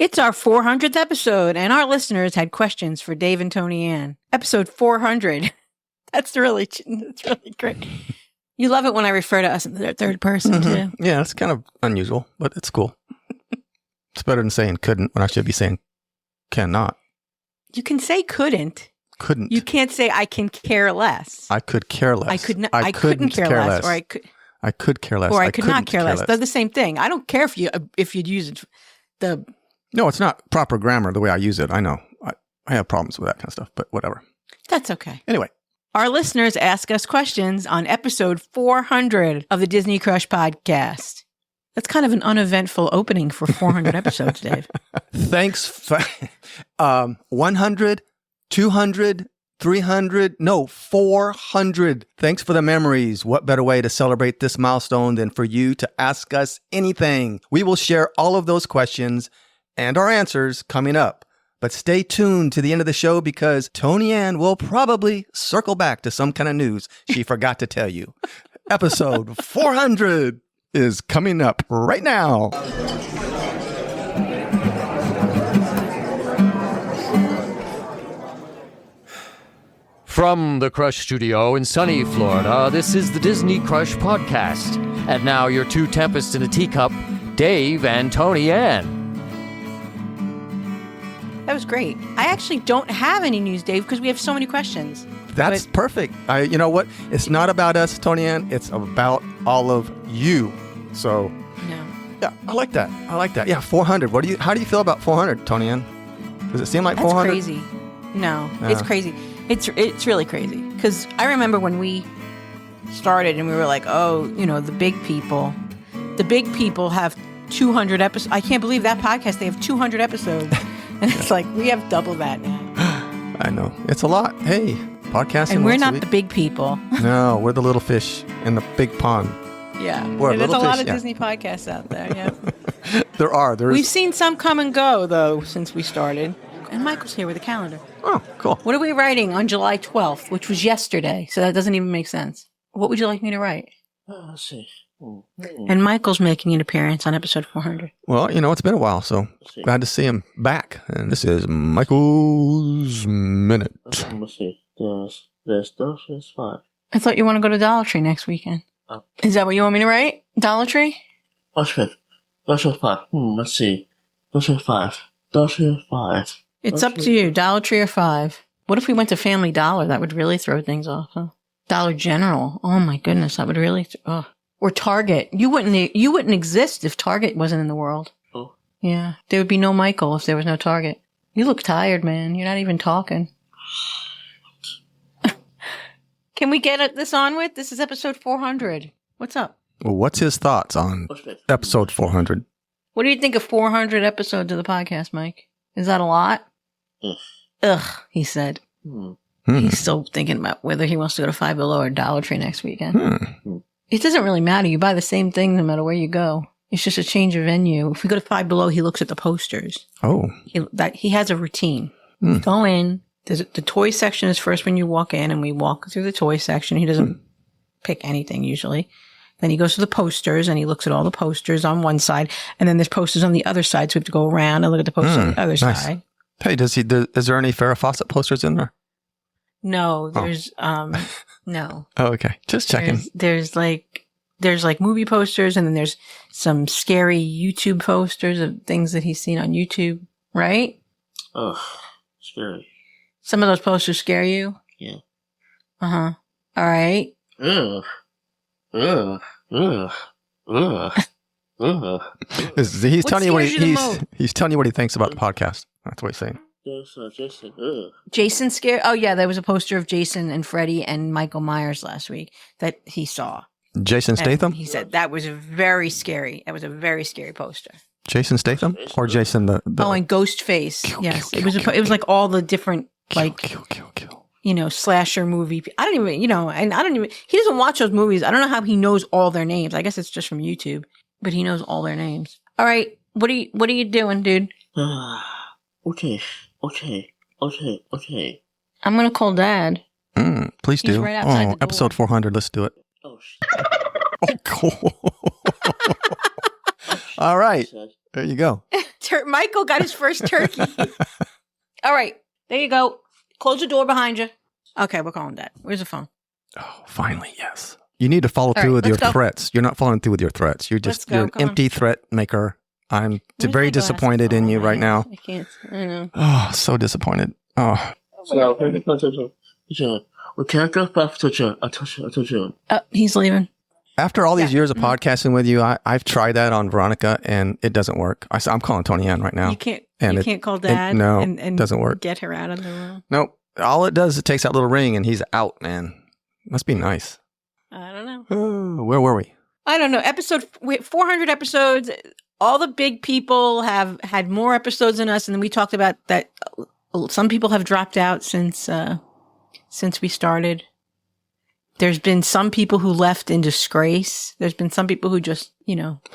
It's our 400th episode, and our listeners had questions for Dave and Tony Ann. Episode 400. That's really great. You love it when I refer to us in the third person, too. Yeah, it's kind of unusual, but it's cool. It's better than saying couldn't when I should be saying cannot. You can say couldn't. Couldn't. You can't say I can care less. I could care less. I could not. I couldn't care less. Or I could. I could care less. Or I could not care less. They're the same thing. I don't care if you'd use it. No, it's not proper grammar the way I use it. I know. I have problems with that kind of stuff, but whatever. That's okay. Anyway. Our listeners ask us questions on episode 400 of the Disney Crush podcast. That's kind of an uneventful opening for 400 episodes, Dave. Thanks. 100, 200, 300, no, 400. Thanks for the memories. What better way to celebrate this milestone than for you to ask us anything? We will share all of those questions and our answers coming up. But stay tuned to the end of the show because Tony Ann will probably circle back to some kind of news she forgot to tell you. Episode 400 is coming up right now. From the Crush Studio in sunny Florida, this is the Disney Crush Podcast. And now your two tempests in a teacup, Dave and Tony Ann. That was great. I actually don't have any news, Dave, because we have so many questions. That's perfect. You know what? It's not about us, Tony Ann. It's about all of you. So, yeah, I like that. Yeah, 400. How do you feel about 400, Tony Ann? Does it seem like 400? That's crazy. No, it's crazy. It's really crazy because I remember when we started and we were like, oh, the big people have 200 episodes. I can't believe that podcast. They have 200 episodes. And it's like, we have double that now. I know. It's a lot. Hey, podcasting. And we're not the big people. No, we're the little fish in the big pond. Yeah. There's a lot of Disney podcasts out there, yeah. There are. We've seen some come and go, though, since we started. And Michael's here with a calendar. Oh, cool. What are we writing on July 12th, which was yesterday? So that doesn't even make sense. What would you like me to write? Let's see. And Michael's making an appearance on episode 400. Well, it's been a while, so glad to see him back. And this is Michael's Minute. Let's see. There's 5. I thought you want to go to Dollar Tree next weekend. Is that what you want me to write? Dollar Tree? That's good. That's 5. Let's see. That's 5. That's 5. It's up to you. Dollar Tree or 5. What if we went to Family Dollar? That would really throw things off, huh? Dollar General. Oh my goodness, that would really. Or Target. You wouldn't exist if Target wasn't in the world. Oh. Yeah, there would be no Michael if there was no Target. You look tired, man. You're not even talking. Can we get this on with? This is episode 400. What's up? Well, what's his thoughts on episode 400? What do you think of 400 episodes of the podcast, Mike? Is that a lot? Ugh, he said. He's still thinking about whether he wants to go to Five Below or Dollar Tree next weekend. It doesn't really matter. You buy the same thing no matter where you go. It's just a change of venue. If we go to Five Below, he looks at the posters. Oh. He has a routine. Go in. The toy section is first when you walk in, and we walk through the toy section. He doesn't pick anything usually. Then he goes to the posters, and he looks at all the posters on one side, and then there's posters on the other side, so we have to go around and look at the posters on the other side. Hey, is there any Farrah Fawcett posters in there? No, there's no. Oh, okay. Just checking. There's like movie posters, and then there's some scary YouTube posters of things that he's seen on YouTube, right? Ugh, scary. Some of those posters scare you? Yeah. Uh-huh. All right. Ugh. Ugh. Ugh. Ugh. Ugh. He's telling you he's telling you what he thinks about the podcast. That's what he's saying. Jason. Ugh. Jason scared. Oh yeah, there was a poster of Jason and Freddie and Michael Myers last week that he saw. Jason Statham? And he said that was very scary. That was a very scary poster. Jason Statham or Jason the and Ghostface. Yes, it was like all the different kill. Slasher movie. I don't even, he doesn't watch those movies. I don't know how he knows all their names. I guess it's just from YouTube, but he knows all their names. All right. What are you doing, dude? Okay. I'm going to call Dad. Please do. Right outside the door. Episode 400. Let's do it. Oh, shit. Oh, cool. All right. There you go. Michael got his first turkey. All right. There you go. Close the door behind you. Okay, we're calling Dad. Where's the phone? Oh, finally, yes. You need to follow through with your threats. You're not following through with your threats. You're an empty threat maker. I'm very disappointed in you right now. I can't. I know. Oh, so disappointed. Oh. We can't go back to June. I told you. He's leaving. After all these years of podcasting with you, I've tried that on Veronica, and it doesn't work. I'm calling Tony Ann right now. You can't call Dad. It doesn't work. Get her out of the room. Nope. All it does is it takes that little ring, and he's out, man. Must be nice. I don't know. Oh, where were we? I don't know. 400 episodes. All the big people have had more episodes than us, and then we talked about that. Some people have dropped out since we started. There's been some people who left in disgrace. There's been some people who just,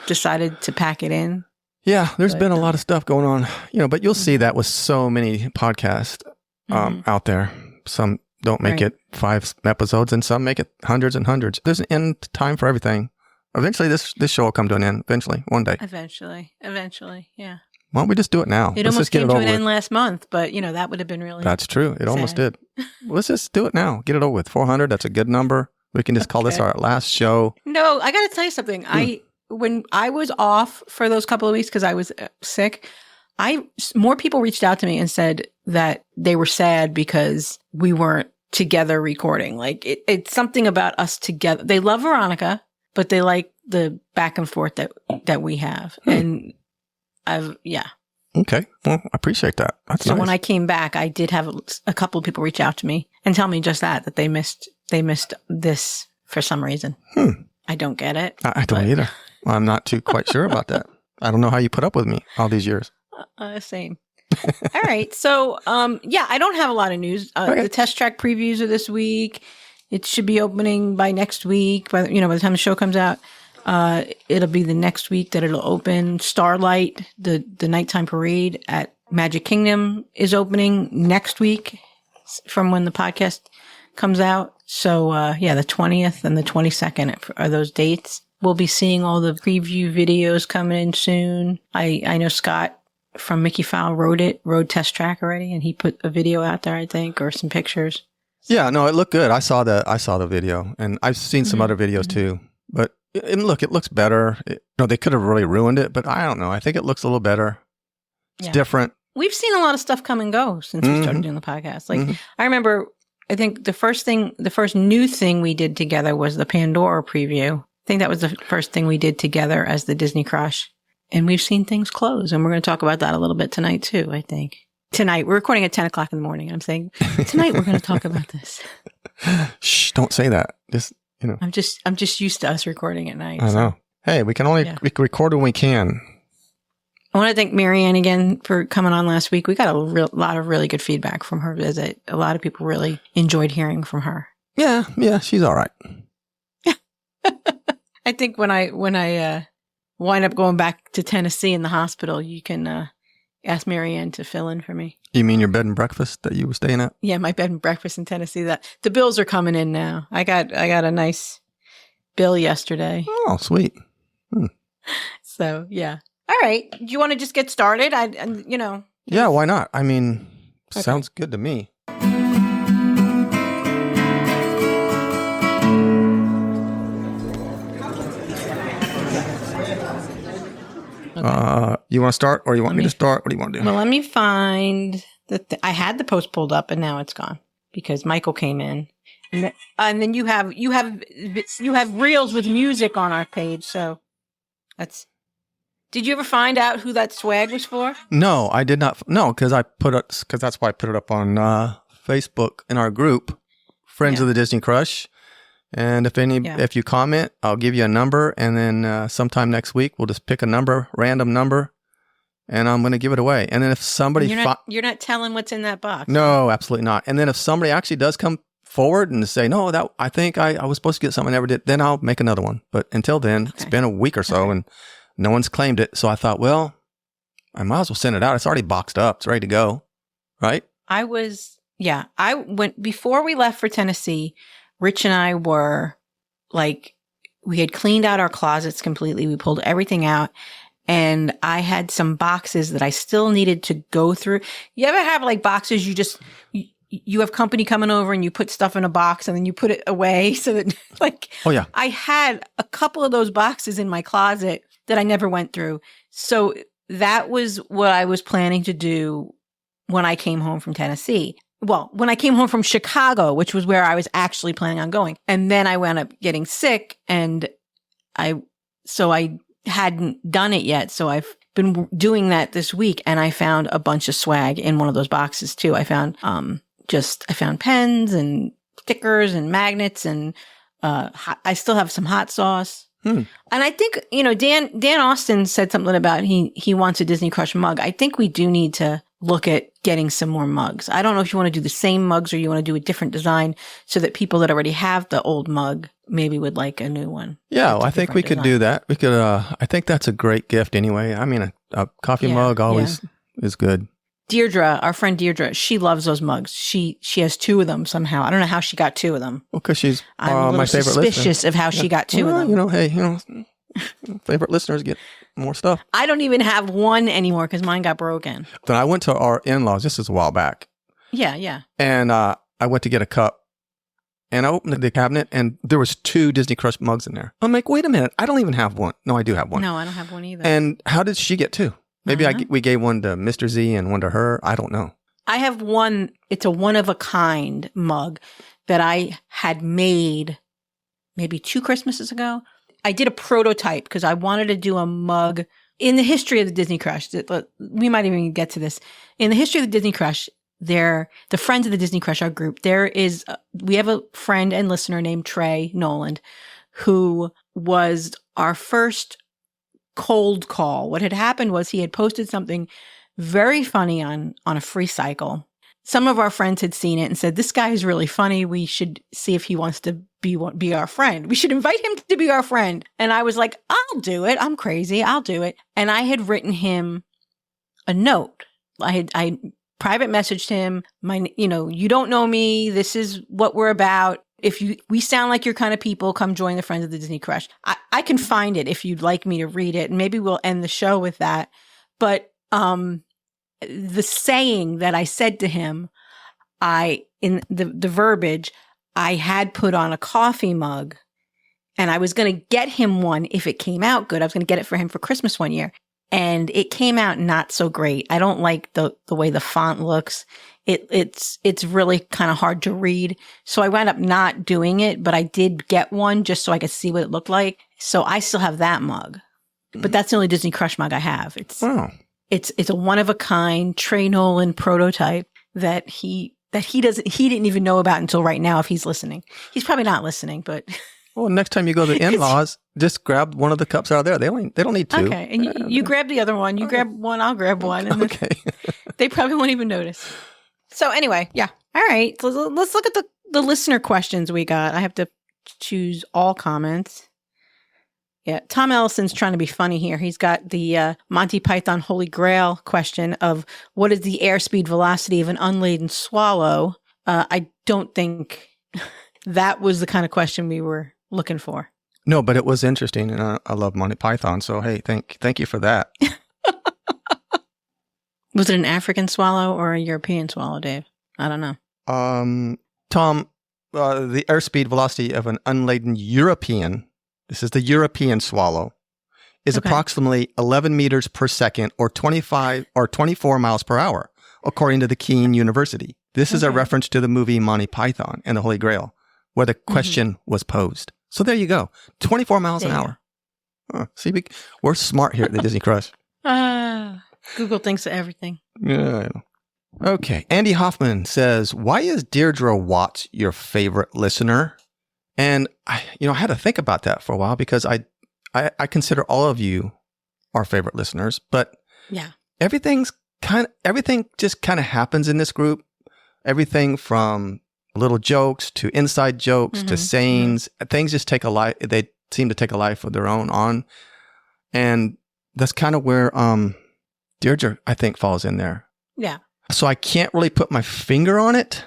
decided to pack it in. Yeah, there's been a lot of stuff going on, but you'll see that with so many podcasts out there. Some don't make it 5 episodes, and some make it hundreds and hundreds. There's an end time for everything. Eventually, this show will come to an end. Eventually, one day. Eventually, yeah. Why don't we just do it now? It almost came to an end last month, but that would have been really. That's true. It almost did. Let's just do it now. Get it over with. 400. That's a good number. We can just call this our last show. No, I got to tell you something. When I was off for those couple of weeks because I was sick, more people reached out to me and said that they were sad because we weren't together recording. Like it's something about us together. They love Veronica, but they like the back and forth that we have. And Okay. Well, I appreciate that. That's nice. When I came back, I did have a couple of people reach out to me and tell me just that they missed this for some reason. I don't get it. I don't either. I'm not too quite sure about that. I don't know how you put up with me all these years. Same. All right. So, I don't have a lot of news. The test track previews are this week. It should be opening by next week. By the time the show comes out, it'll be the next week that it'll open. Starlight, the nighttime parade at Magic Kingdom is opening next week from when the podcast comes out. So, the 20th and the 22nd are those dates. We'll be seeing all the preview videos coming in soon. I know Scott from Mickey Fowl rode Test Track already, and he put a video out there, I think, or some pictures. Yeah, no, it looked good. I saw the video, and I've seen some other videos too. But it looks better. They could have really ruined it, but I don't know. I think it looks a little better. It's different. We've seen a lot of stuff come and go since we started doing the podcast. Like I remember, I think the first new thing we did together was the Pandora preview. I think that was the first thing we did together as the Disney Crush. And we've seen things close, and we're going to talk about that a little bit tonight too, I think. Tonight, we're recording at 10 o'clock in the morning. I'm saying tonight we're going to talk about this. Shh, don't say that. Just, I'm just used to us recording at night. I know. Hey, we can only record when we can. I want to thank Marianne again for coming on last week. We got a lot of really good feedback from her visit. A lot of people really enjoyed hearing from her. Yeah, she's all right. I think when I wind up going back to Tennessee in the hospital, you can ask Marianne to fill in for me. You mean your bed and breakfast that you were staying at? Yeah, my bed and breakfast in Tennessee. That the bills are coming in now. I got a nice bill yesterday. Oh, sweet. So yeah. All right. Do you want to just get started? Yeah, why not? I mean, sounds good to me. You want to start, or you want me to start? What do you want to do? Well, let me find I had the post pulled up, and now it's gone because Michael came in, and then you have reels with music on our page. So that's. Did you ever find out who that swag was for? No, I did not. No, because that's why I put it up on Facebook in our group, Friends of the Disney Crush. And if you comment, I'll give you a number, and then sometime next week we'll just pick a random number, and I'm going to give it away. And then if somebody you're not telling what's in that box. No, absolutely not. And then if somebody actually does come forward and say, no, that I think I was supposed to get something I never did, then I'll make another one. But until then, It's been a week or so, and no one's claimed it. So I thought, well, I might as well send it out. It's already boxed up. It's ready to go. Right? I went before we left for Tennessee. Rich and I were like, we had cleaned out our closets completely. We pulled everything out, and I had some boxes that I still needed to go through. You ever have like boxes you have company coming over and you put stuff in a box and then you put it away so that like, Oh, yeah. I had a couple of those boxes in my closet that I never went through. So that was what I was planning to do when I came home from Tennessee. Well, when I came home from Chicago, which was where I was actually planning on going. And then I wound up getting sick and I hadn't done it yet. So I've been doing that this week and I found a bunch of swag in one of those boxes too. I found pens and stickers and magnets and I still have some hot sauce. And I think, Dan Austin said something about he wants a Disney Crush mug. I think we do need to look at getting some more mugs. I don't know if you want to do the same mugs or you want to do a different design so that people that already have the old mug maybe would like a new one. Yeah, well, I think we could do that. We could, I think that's a great gift anyway. I mean, a coffee mug always is good. Deirdre, our friend Deirdre, she loves those mugs. She has 2 of them somehow. I don't know how she got 2 of them. Well, because she's I'm a little my favorite suspicious listener. of how she got 2 of them. Favorite listeners get more stuff. I don't even have one anymore because mine got broken. Then I went to our in-laws. This is a while back. Yeah. And I went to get a cup. And I opened the cabinet and there was 2 Disney Crush mugs in there. I'm like, wait a minute. I don't even have one. No, I do have one. No, I don't have one either. And how did she get 2? Maybe we gave one to Mr. Z and one to her. I don't know. I have one. It's a one-of-a-kind mug that I had made maybe 2 Christmases ago. I did a prototype because I wanted to do a mug in the history of the Disney Crush. We might even get to this. In the history of the Disney Crush, the friends of the Disney Crush, our group, we have a friend and listener named Trey Noland, who was our first cold call. What had happened was he had posted something very funny on a free cycle. Some of our friends had seen it and said, this guy is really funny. We should see if he wants to be our friend. We should invite him to be our friend. And I was like, I'll do it. I'm crazy. I'll do it. And I had written him a note. I private messaged him, you don't know me. This is what we're about. If we sound like your kind of people, come join the Friends of the Disney Crush. I can find it if you'd like me to read it, and maybe we'll end the show with that. But the saying that I said to him, in the verbiage, I had put on a coffee mug, and I was going to get him one if it came out good. I was going to get it for him for Christmas one year, and it came out not so great. I don't like the way the font looks. It's really kind of hard to read. So I wound up not doing it, but I did get one just so I could see what it looked like. So I still have that mug, but that's the only Disney Crush mug I have. It's a one of a kind Trey Nolan prototype that he didn't even know about until right now. If he's listening, he's probably not listening, but. Well, next time you go to the in-laws, just grab one of the cups out of there. They don't need 2. Okay, and you grab the other one. You grab one, I'll grab one. And okay. They probably won't even notice. So anyway, yeah. All right. So let's look at the listener questions we got. I have to choose all comments. Yeah. Tom Ellison's trying to be funny here. He's got the Monty Python Holy Grail question of what is the airspeed velocity of an unladen swallow? I don't think that was the kind of question we were looking for. No, but it was interesting, and I love Monty Python. So hey, thank you for that. Was it an African swallow or a European swallow, Dave? I don't know. Tom, the airspeed velocity of an unladen European, this is the European swallow, is approximately 11 meters per second or 24 miles per hour, according to the Keene University. This is a reference to the movie Monty Python and the Holy Grail, where the question was posed. So there you go. 24 miles an hour. See, we're smart here at the Disney Crush. Google thinks of everything. Yeah. Okay. Andy Hoffman says, why is Deirdre Watts your favorite listener? And I had to think about that for a while because I consider all of you our favorite listeners, but everything just kind of happens in this group. Everything from little jokes to inside jokes to sayings, things just take a life. They seem to take a life of their own on. And that's kind of where, Deirdre, I think, falls in there. Yeah. So I can't really put my finger on it.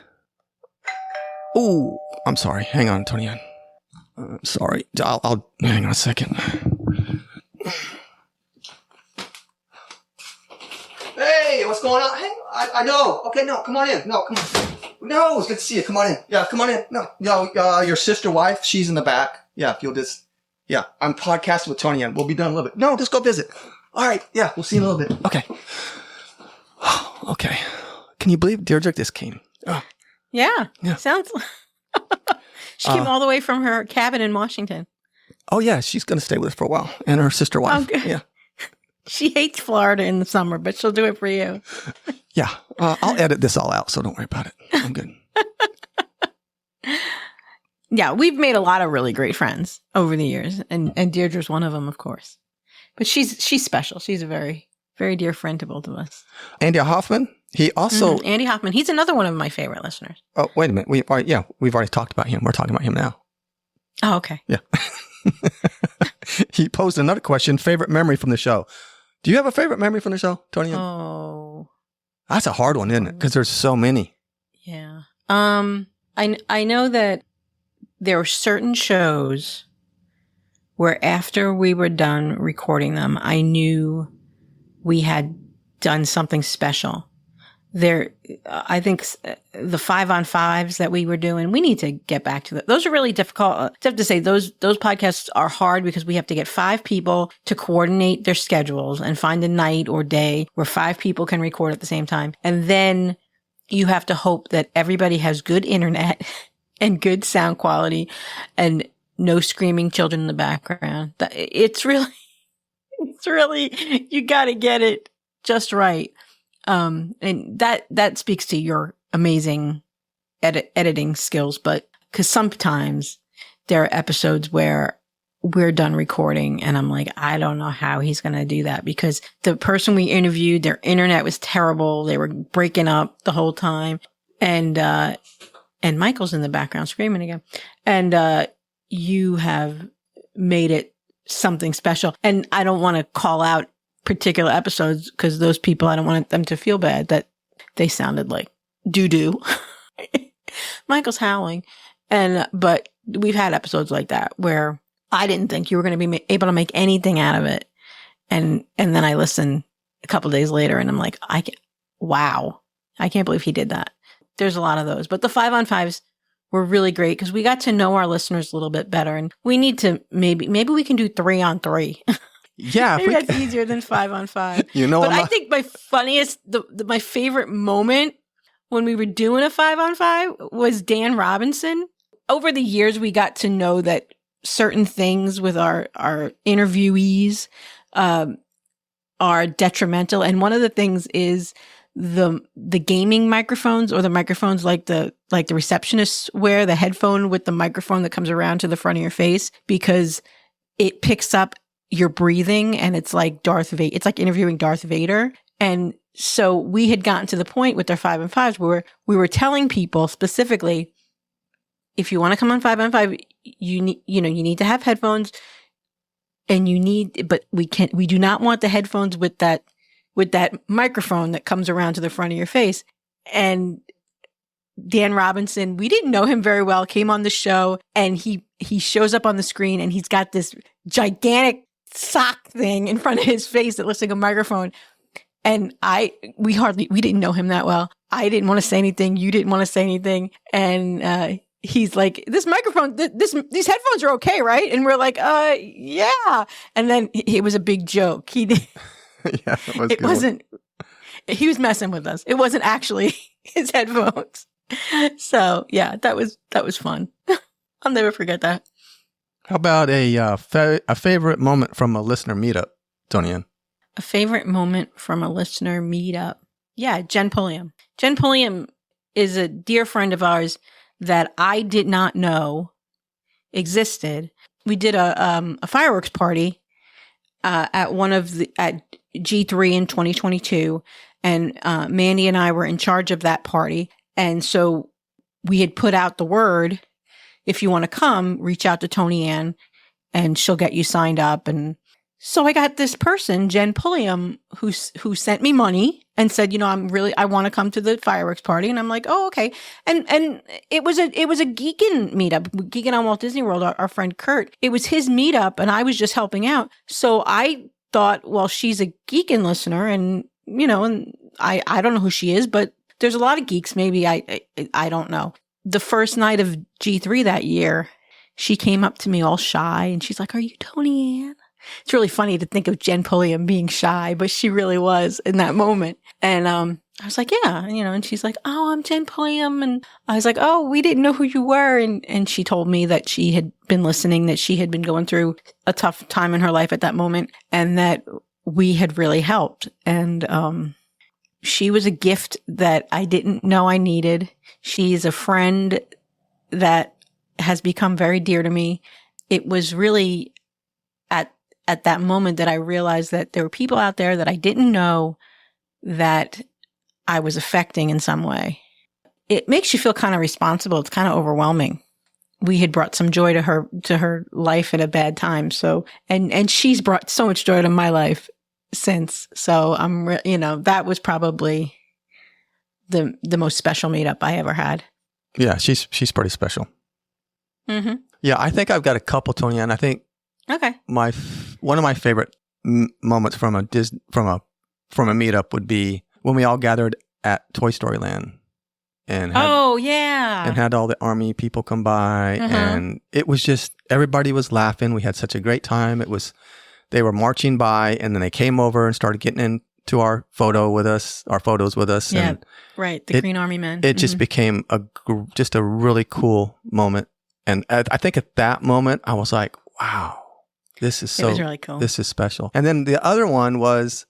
Oh, I'm sorry. Hang on, Tony. Sorry. I'll hang on a second. Hey, what's going on? Hey, I know. Okay, no, come on in. No, come on. No, it's good to see you. Come on in. Yeah, come on in. No, your sister wife, she's in the back. Yeah, if you'll just, yeah, I'm podcasting with Tony and we'll be done in a little bit. No, just go visit. All right. Yeah, we'll see you in a little bit. Okay. Okay. Can you believe Deirdre just came? Oh. Yeah. Sounds. She came all the way from her cabin in Washington. Oh yeah, she's going to stay with us for a while, and her sister wife. Oh, good. Yeah. She hates Florida in the summer, but she'll do it for you. Yeah. I'll edit this all out, so don't worry about it. I'm good. Yeah, we've made a lot of really great friends over the years, and Deirdre's one of them, of course. But she's special. She's a very, very dear friend to both of us. Andy Hoffman. He also Andy Hoffman. He's another one of my favorite listeners. Oh, wait a minute. We've already talked about him. We're talking about him now. Oh, okay. Yeah. He posed another question. Favorite memory from the show. Do you have a favorite memory from the show, Tony? Oh, that's a hard one, isn't it? Because there's so many. Yeah. I know that there were certain shows where after we were done recording them, I knew we had done something special. I think the 5-on-5s that we were doing, we need to get back to that. Those are really difficult. I have to say those podcasts are hard because we have to get 5 people to coordinate their schedules and find a night or day where 5 people can record at the same time. And then you have to hope that everybody has good internet and good sound quality and no screaming children in the background. It's really, you got to get it just right. And that speaks to your amazing editing skills, but because sometimes there are episodes where we're done recording and I'm like, I don't know how he's going to do that because the person we interviewed, their internet was terrible. They were breaking up the whole time. And Michael's in the background screaming again. And, you have made it something special. And I don't want to call out particular episodes because those people, I don't want them to feel bad that they sounded like doo-doo. Michael's howling. But we've had episodes like that where I didn't think you were going to be able to make anything out of it. And then I listen a couple of days later and I'm like, wow, I can't believe he did that. There's a lot of those, but the 5-on-5s were really great because we got to know our listeners a little bit better and we need to maybe we can do 3-on-3. Yeah. Maybe that's easier than 5-on-5. You know, but I think my funniest, my favorite moment when we were doing a 5-on-5 was Dan Robinson. Over the years, we got to know that certain things with our interviewees are detrimental. And one of the things is the gaming microphones or the microphones like the receptionists wear, the headphone with the microphone that comes around to the front of your face, because it picks up your breathing and it's like it's like interviewing Darth Vader. And so we had gotten to the point with our 5-on-5s where we were telling people specifically, if you want to come on 5-on-5, you need to have headphones but we do not want the headphones with that microphone that comes around to the front of your face. And Dan Robinson, we didn't know him very well, came on the show and he shows up on the screen and he's got this gigantic sock thing in front of his face that looks like a microphone. And we didn't know him that well. I didn't want to say anything. You didn't want to say anything. And, he's like, this microphone, these headphones are okay, right? And we're like, yeah. And then it was a big joke. He did. Yeah, it wasn't. He was messing with us. It wasn't actually his headphones. So yeah, that was fun. I'll never forget that. How about a favorite moment from a listener meetup, Tony Ann? A favorite moment from a listener meetup? Yeah, Jen Pulliam. Jen Pulliam is a dear friend of ours that I did not know existed. We did a fireworks party at G3 in 2022, and Mandy and I were in charge of that party. And so we had put out the word, if you want to come, reach out to Tony Ann and she'll get you signed up. And so I got this person, Jen Pulliam, who sent me money and said, I want to come to the fireworks party. And I'm like, oh, okay. And it was a Geekin meetup, Geekin on Walt Disney World, our friend Kurt. It was his meetup and I was just helping out. So I thought, well, she's a Geekin listener and I don't know who she is, but there's a lot of geeks. Maybe I don't know. The first night of G3 that year, she came up to me all shy and she's like, "Are you Tony Ann?" It's really funny to think of Jen Pulliam being shy, but she really was in that moment. And I was like, "Yeah," and she's like, "Oh, I'm Jen Pulliam." And I was like, "Oh, we didn't know who you were." And she told me that she had been listening, that she had been going through a tough time in her life at that moment, and that we had really helped. And she was a gift that I didn't know I needed. She's a friend that has become very dear to me. It was really at that moment that I realized that there were people out there that I didn't know that I was affecting in some way. It makes you feel kind of responsible. It's kind of overwhelming. We had brought some joy to her life at a bad time. So, and she's brought so much joy to my life since. So that was probably the most special meetup I ever had. Yeah, she's pretty special. Mm-hmm. Yeah, I think I've got a couple, Tony, and I think okay. One of my favorite moments from a meetup would be when we all gathered at Toy Story Land and had all the Army people come by, and it was just everybody was laughing. We had such a great time. They were marching by, and then they came over and started getting into our photos with us. Yeah, and right. The Green Army men. It just became just a really cool moment. And I think at that moment, I was like, wow, it was really cool. This is special. And then the other one was,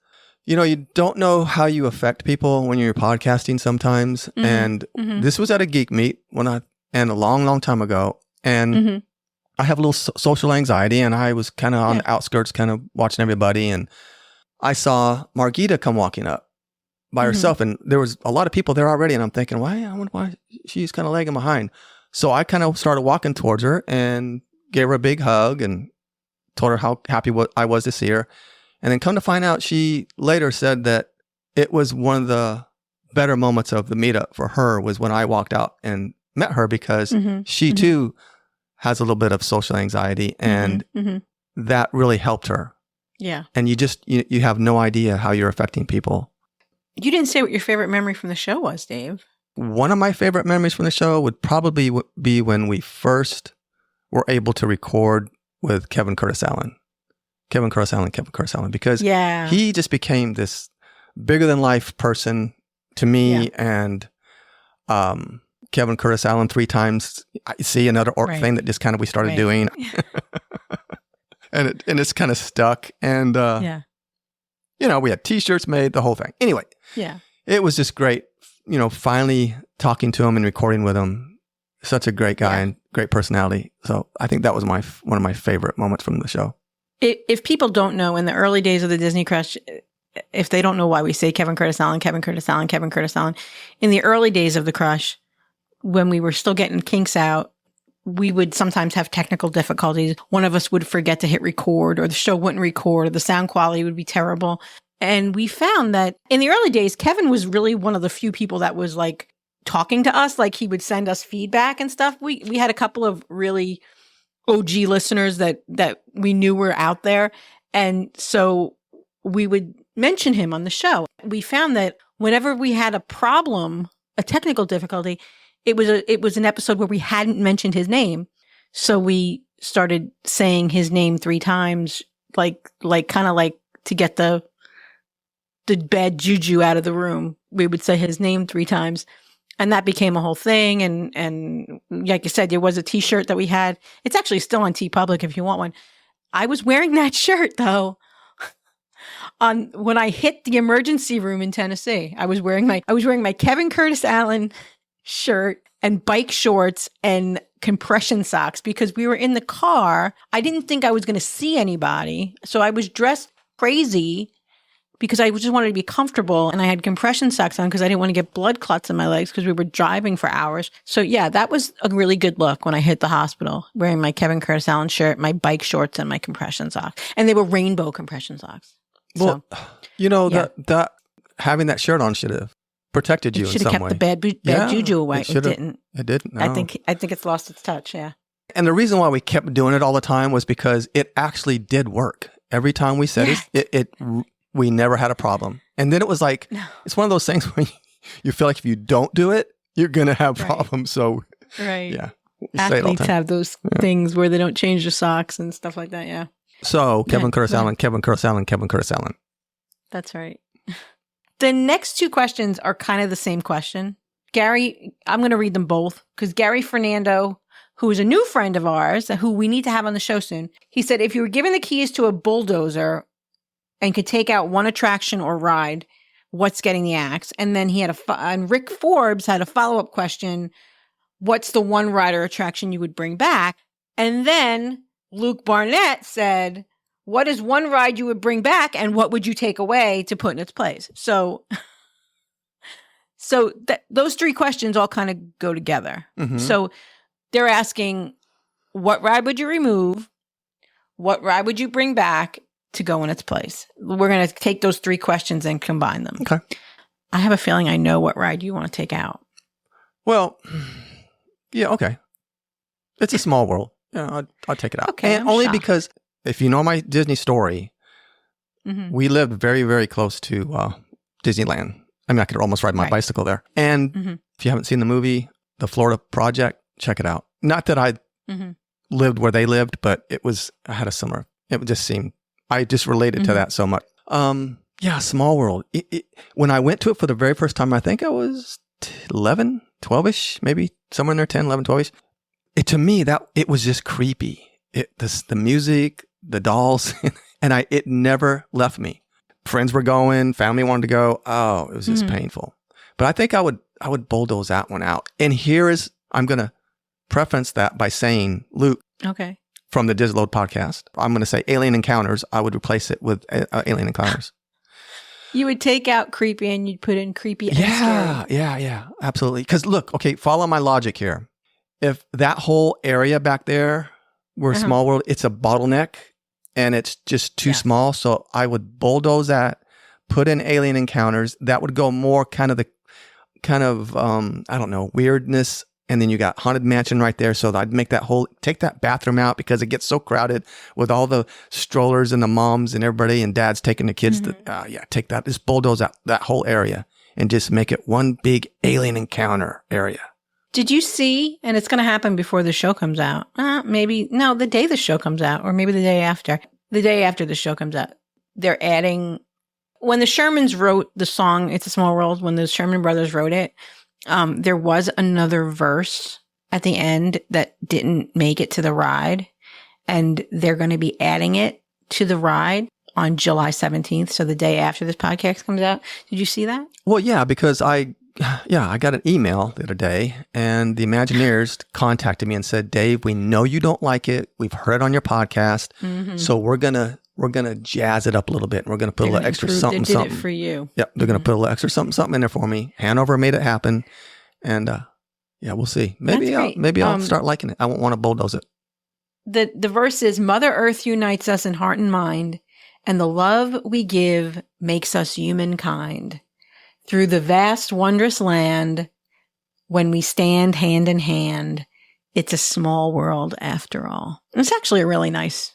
you don't know how you affect people when you're podcasting sometimes. Mm-hmm. And this was at a geek meet and a long, long time ago. And I have a little social anxiety, and I was kind of on the outskirts, kind of watching everybody. And I saw Margita come walking up by herself, and there was a lot of people there already. And I'm thinking, I wonder why she's kind of lagging behind. So I kind of started walking towards her and gave her a big hug and told her how happy I was to see her. And then come to find out, she later said that it was one of the better moments of the meetup for her was when I walked out and met her, because she too has a little bit of social anxiety, and that really helped her. Yeah. And you have no idea how you're affecting people. You didn't say what your favorite memory from the show was, Dave. One of my favorite memories from the show would probably be when we first were able to record with Kevin Curtis Allen, because he just became this bigger than life person to me. And Kevin Curtis Allen 3 times. I see another thing that just kind of we started doing, and it's kind of stuck. And we had T-shirts made, the whole thing. Anyway, it was just great. Finally talking to him and recording with him. Such a great guy and great personality. So I think that was one of my favorite moments from the show. If people don't know, in the early days of the Disney Crush, if they don't know why we say Kevin Curtis Allen, Kevin Curtis Allen, Kevin Curtis Allen, in the early days of the Crush, when we were still getting kinks out, we would sometimes have technical difficulties. One of us would forget to hit record, or the show wouldn't record, or the sound quality would be terrible. And we found that in the early days, Kevin was really one of the few people that was like talking to us, like he would send us feedback and stuff. We had a couple of really OG listeners that we knew were out there. And so we would mention him on the show. We found that whenever we had a problem, a technical difficulty, it was an episode where we hadn't mentioned his name. So we started saying his name 3 times, like kind of like to get the bad juju out of the room. We would say his name 3 times. And that became a whole thing. And like you said, there was a T-shirt that we had. It's actually still on TeePublic if you want one. I was wearing that shirt though when I hit the emergency room in Tennessee. I was wearing my Kevin Curtis Allen shirt and bike shorts and compression socks because we were in the car. I didn't think I was going to see anybody. So I was dressed crazy because I just wanted to be comfortable, and I had compression socks on because I didn't want to get blood clots in my legs because we were driving for hours. So yeah, that was a really good look when I hit the hospital, wearing my Kevin Curtis Allen shirt, my bike shorts, and my compression socks. And they were rainbow compression socks. Well, that having that shirt on should have protected you in some way. Should have kept the bad juju away. It didn't. It didn't. No. I think it's lost its touch. Yeah. And the reason why we kept doing it all the time was because it actually did work. Every time we said it We never had a problem. And then it was like, it's one of those things where you feel like if you don't do it, you're going to have problems. So, yeah. Athletes have those things where they don't change their socks and stuff like that. Yeah. So, Kevin Curtis Allen, Kevin Curtis Allen, Kevin Curtis Allen. That's right. The next two questions are kind of the same question. Gary, I'm going to read them both because Gary Fernando, who is a new friend of ours, who we need to have on the show soon, he said, if you were given the keys to a bulldozer and could take out one attraction or ride, what's getting the axe? And then he had and Rick Forbes had a follow-up question, what's the one ride or attraction you would bring back? And then Luke Barnett said, what is one ride you would bring back and what would you take away to put in its place? So those three questions all kind of go together. Mm-hmm. So they're asking, what ride would you remove? What ride would you bring back to go in its place? We're going to take those three questions and combine them. Okay. I have a feeling I know what ride you want to take out. Well, yeah, okay. It's a small world. Yeah, I'll take it out. Okay, and only because if you know my Disney story, we lived very, very close to Disneyland. I mean, I could almost ride my bicycle there. And if you haven't seen the movie, The Florida Project, check it out. Not that I lived where they lived, but it just related to that so much. Yeah, small world. When I went to it for the very first time, I think I was 11, 12-ish, maybe somewhere in there, 10, 11, 12-ish. To me, it was just creepy. The music, the dolls, and it never left me. Friends were going, family wanted to go. Oh, it was just painful. But I think I would bulldoze that one out. And I'm going to preference that by saying, Luke, from the Disload podcast, I'm going to say Alien Encounters. I would replace it with Alien Encounters. You would take out creepy and you'd put in creepy and scary. Yeah, absolutely. Because look, follow my logic here. If that whole area back there were Small World, it's a bottleneck and it's just too small. So I would bulldoze that, put in Alien Encounters. That would go more kind of I don't know, weirdness. And then you got Haunted Mansion right there. So I'd take that bathroom out because it gets so crowded with all the strollers and the moms and everybody and dads taking the kids. Take that, just bulldoze out that whole area and just make it one big Alien Encounter area. Did you see, and it's going to happen before the show comes out, the day the show comes out, or maybe the day after the show comes out, they're adding, when the Shermans wrote the song, It's a Small World, when the Sherman brothers wrote it, there was another verse at the end that didn't make it to the ride, and they're going to be adding it to the ride on July 17th, so the day after this podcast comes out. Did you see that? Well, yeah, because I got an email the other day, and the Imagineers contacted me and said, Dave, we know you don't like it. We've heard it on your podcast, so we're gonna jazz it up a little bit. And we're gonna put a little extra something. They did it for you. Yep, they're gonna put a little extra something in there for me. Hanover made it happen, and we'll see. Maybe I'll start liking it. I won't want to bulldoze it. The verse is, Mother Earth unites us in heart and mind, and the love we give makes us humankind. Through the vast, wondrous land, when we stand hand in hand, it's a small world after all. It's actually a really nice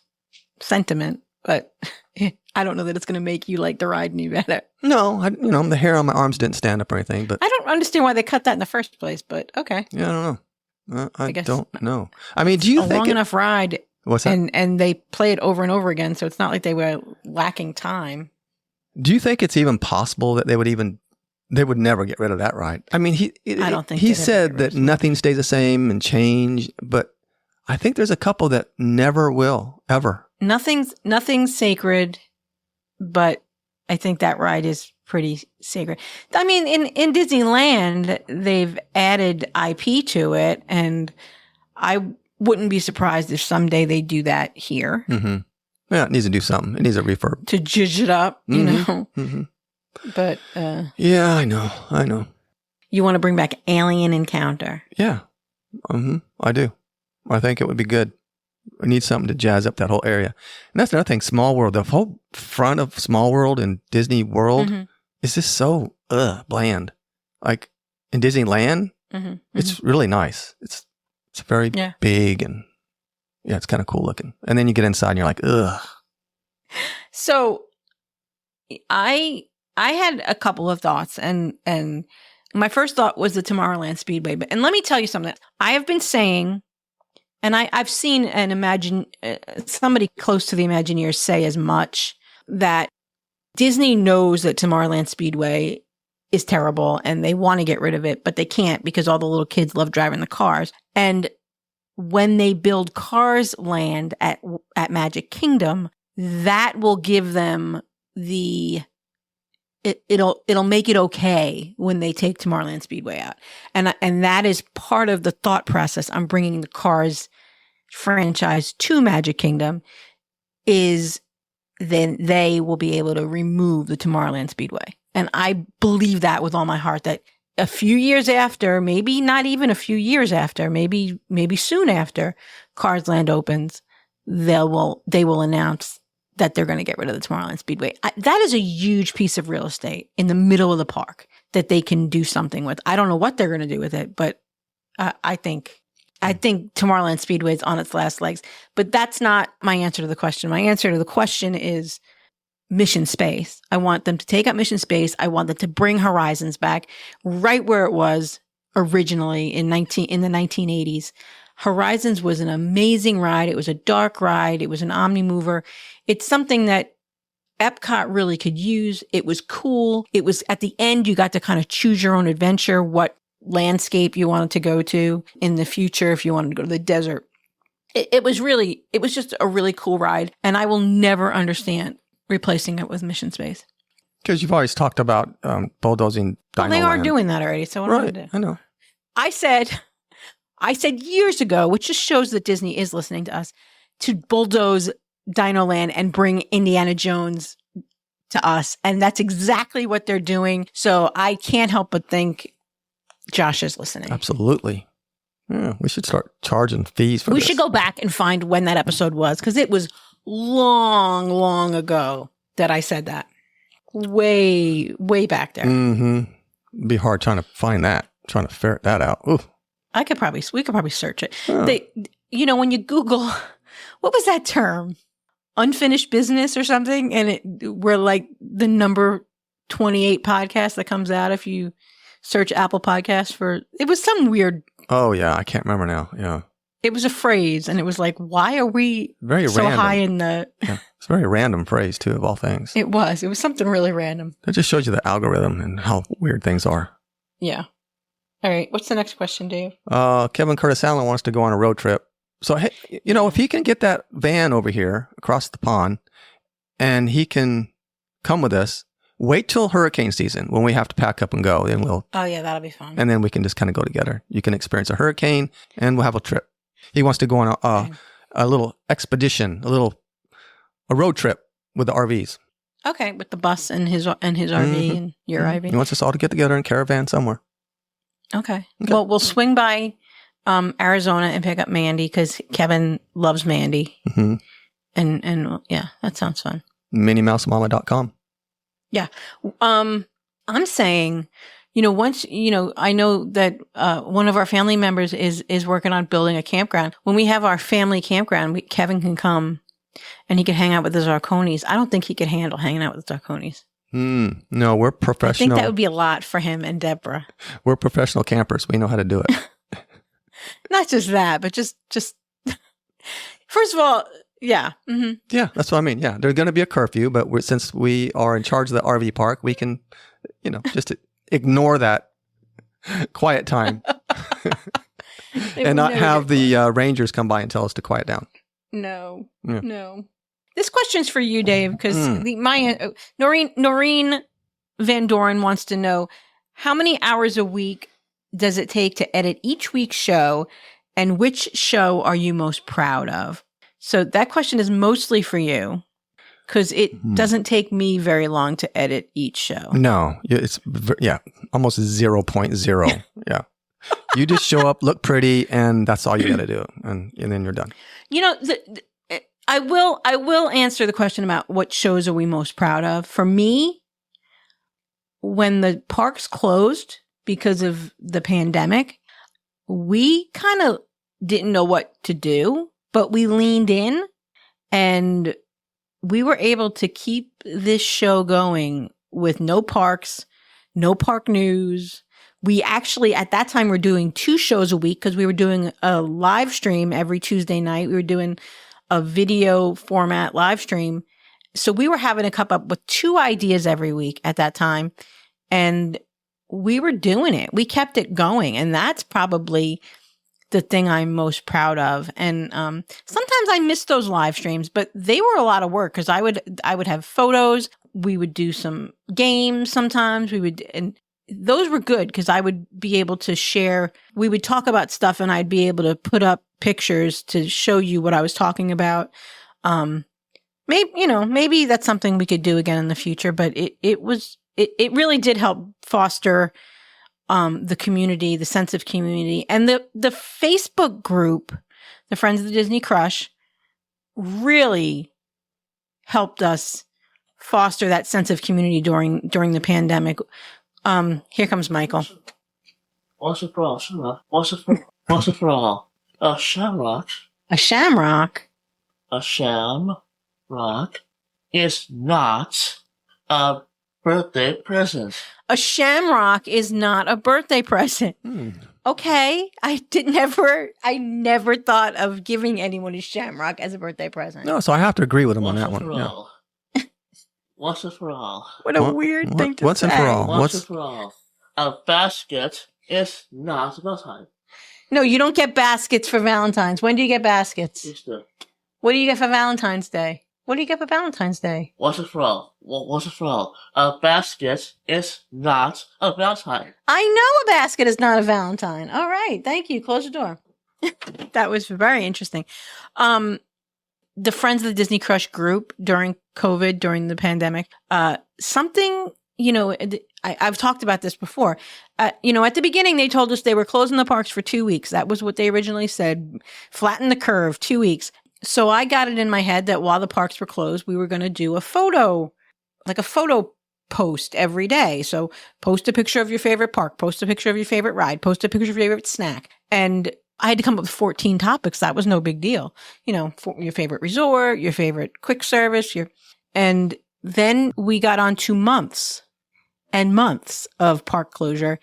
sentiment, but I don't know that it's going to make you like the ride any better. No, the hair on my arms didn't stand up or anything, but I don't understand why they cut that in the first place, but okay. Yeah, I don't know. I don't know. I mean, do you think long enough ride? What's that? And they play it over and over again, so it's not like they were lacking time. Do you think it's even possible that they would never get rid of that ride? I mean, I don't think he said that nothing stays the same and change, but I think there's a couple that never will, ever. Nothing's sacred, but I think that ride is pretty sacred. I mean, in Disneyland, they've added IP to it, and I wouldn't be surprised if someday they do that here. Mm-hmm. Yeah, it needs to do something. It needs a refurb. To judge it up, you know. Mm-hmm. But yeah, I know. You want to bring back Alien Encounter? Yeah, I do. I think it would be good. We need something to jazz up that whole area. And that's another thing. Small World, the whole front of Small World and Disney World is just so bland. Like in Disneyland, it's really nice. It's very big and it's kind of cool looking. And then you get inside and you're like, ugh. So I had a couple of thoughts, and my first thought was the Tomorrowland Speedway. And let me tell you something. I have been saying, and I've seen somebody close to the Imagineers say as much, that Disney knows that Tomorrowland Speedway is terrible and they want to get rid of it, but they can't because all the little kids love driving the cars. And when they build Cars Land at Magic Kingdom, that will give them it'll make it okay when they take Tomorrowland Speedway out. And that is part of the thought process. I'm bringing the Cars franchise to Magic Kingdom, is then they will be able to remove the Tomorrowland Speedway. And I believe that with all my heart, that a few years after, maybe not even a few years after, maybe soon after Cars Land opens, they will announce that they're going to get rid of the Tomorrowland Speedway. That is a huge piece of real estate in the middle of the park that they can do something with. I don't know what they're going to do with it, but I think Tomorrowland Speedway is on its last legs. But that's not my answer to the question. My answer to the question is Mission Space. I want them to take up Mission Space. I want them to bring Horizons back right where it was originally in the 1980s. Horizons was an amazing ride. It was a dark ride. It was an omni-mover. It's something that Epcot really could use. It was cool. It was, at the end, you got to kind of choose your own adventure, what landscape you wanted to go to in the future, if you wanted to go to the desert. It was just a really cool ride. And I will never understand replacing it with Mission Space. Because you've always talked about bulldozing Dino Well, they are Land. doing that already. So what am I going to do? I know. I said years ago, which just shows that Disney is listening to us, to bulldoze Dino Land and bring Indiana Jones to us. And that's exactly what they're doing. So I can't help but think Josh is listening. Absolutely. Yeah, we should start charging fees for this. We should go back and find when that episode was, because it was long, long ago that I said that. Way, way back there. Mm-hmm. It'd be hard trying to find that, trying to ferret that out. Ooh. We could probably search it. Oh. When you Google, what was that term? Unfinished business or something? And we're like the number 28 podcast that comes out if you search Apple Podcasts for, it was some weird. Oh yeah, I can't remember now. Yeah. It was a phrase, and it was like, why are we very so random. high in the... Yeah. It's a very random phrase too, of all things. It was something really random. It just shows you the algorithm and how weird things are. Yeah. All right. What's the next question, Dave? Kevin Curtis Allen wants to go on a road trip. So, hey, if he can get that van over here across the pond and he can come with us, wait till hurricane season when we have to pack up and go. Then we'll... Oh, yeah, that'll be fun. And then we can just kind of go together. You can experience a hurricane and we'll have a trip. He wants to go on a little expedition, a road trip with the RVs. Okay, with the bus and his RV and your RV. He wants us all to get together in caravan somewhere. Okay. Well, we'll swing by Arizona and pick up Mandy because Kevin loves Mandy. Mm-hmm. And yeah, that sounds fun. MinnieMouseMama.com. Yeah. I'm saying, once, I know that one of our family members is working on building a campground. When we have our family campground, Kevin can come and he can hang out with the Zarconis. I don't think he could handle hanging out with the Zarconis. No, we're professional. I think that would be a lot for him and Deborah. We're professional campers. We know how to do it. Not just that, but just first of all, yeah. Mm-hmm. Yeah, that's what I mean. Yeah, there's going to be a curfew, but since we are in charge of the RV park, we can, just ignore that quiet time and not have the rangers come by and tell us to quiet down. No, yeah. No. This question's for you, Dave, because Noreen Van Doren wants to know, how many hours a week does it take to edit each week's show, and which show are you most proud of? So that question is mostly for you, because it doesn't take me very long to edit each show. No, it's almost 0.0. Yeah. You just show up, look pretty, and that's all you got to do. And then you're done. I will answer the question about what shows are we most proud of. For me, when the parks closed because of the pandemic, we kind of didn't know what to do, but we leaned in and we were able to keep this show going with no parks, no park news. We actually, at that time, were doing 2 shows a week because we were doing a live stream every Tuesday night. We were doing a video format live stream. So we were having to come up with 2 ideas every week at that time. And we were doing it. We kept it going. And that's probably the thing I'm most proud of. And sometimes I miss those live streams, but they were a lot of work because I would have photos. We would do some games sometimes. And those were good because I would be able to share. We would talk about stuff and I'd be able to put up pictures to show you what I was talking about. Maybe that's something we could do again in the future, but it really did help foster the community, the sense of community. And the Facebook group, the Friends of the Disney Crush, really helped us foster that sense of community during the pandemic. Here comes Michael. What's a frog? What's a frog? A shamrock. A shamrock? A shamrock is not a birthday present. A shamrock is not a birthday present. Okay. I never thought of giving anyone a shamrock as a birthday present. No, so I have to agree with him on that one. Yeah. Once and for all. What a weird thing to say. Once and for all. Once and for all. A basket is not Valentine. No, you don't get baskets for Valentine's. When do you get baskets? Easter. What do you get for Valentine's Day? What do you get for Valentine's Day? Once and for all. Once and for all. A basket is not a Valentine. I know a basket is not a Valentine. All right. Thank you. Close the door. That was very interesting. The Friends of the Disney Crush group during COVID, during the pandemic, something, I've talked about this before. At the beginning, they told us they were closing the parks for 2 weeks. That was what they originally said. Flatten the curve, 2 weeks. So I got it in my head that while the parks were closed, we were going to do a photo post every day. So post a picture of your favorite park, post a picture of your favorite ride, post a picture of your favorite snack. And I had to come up with 14 topics. That was no big deal. For your favorite resort, your favorite quick service, and then we got on to months and months of park closure.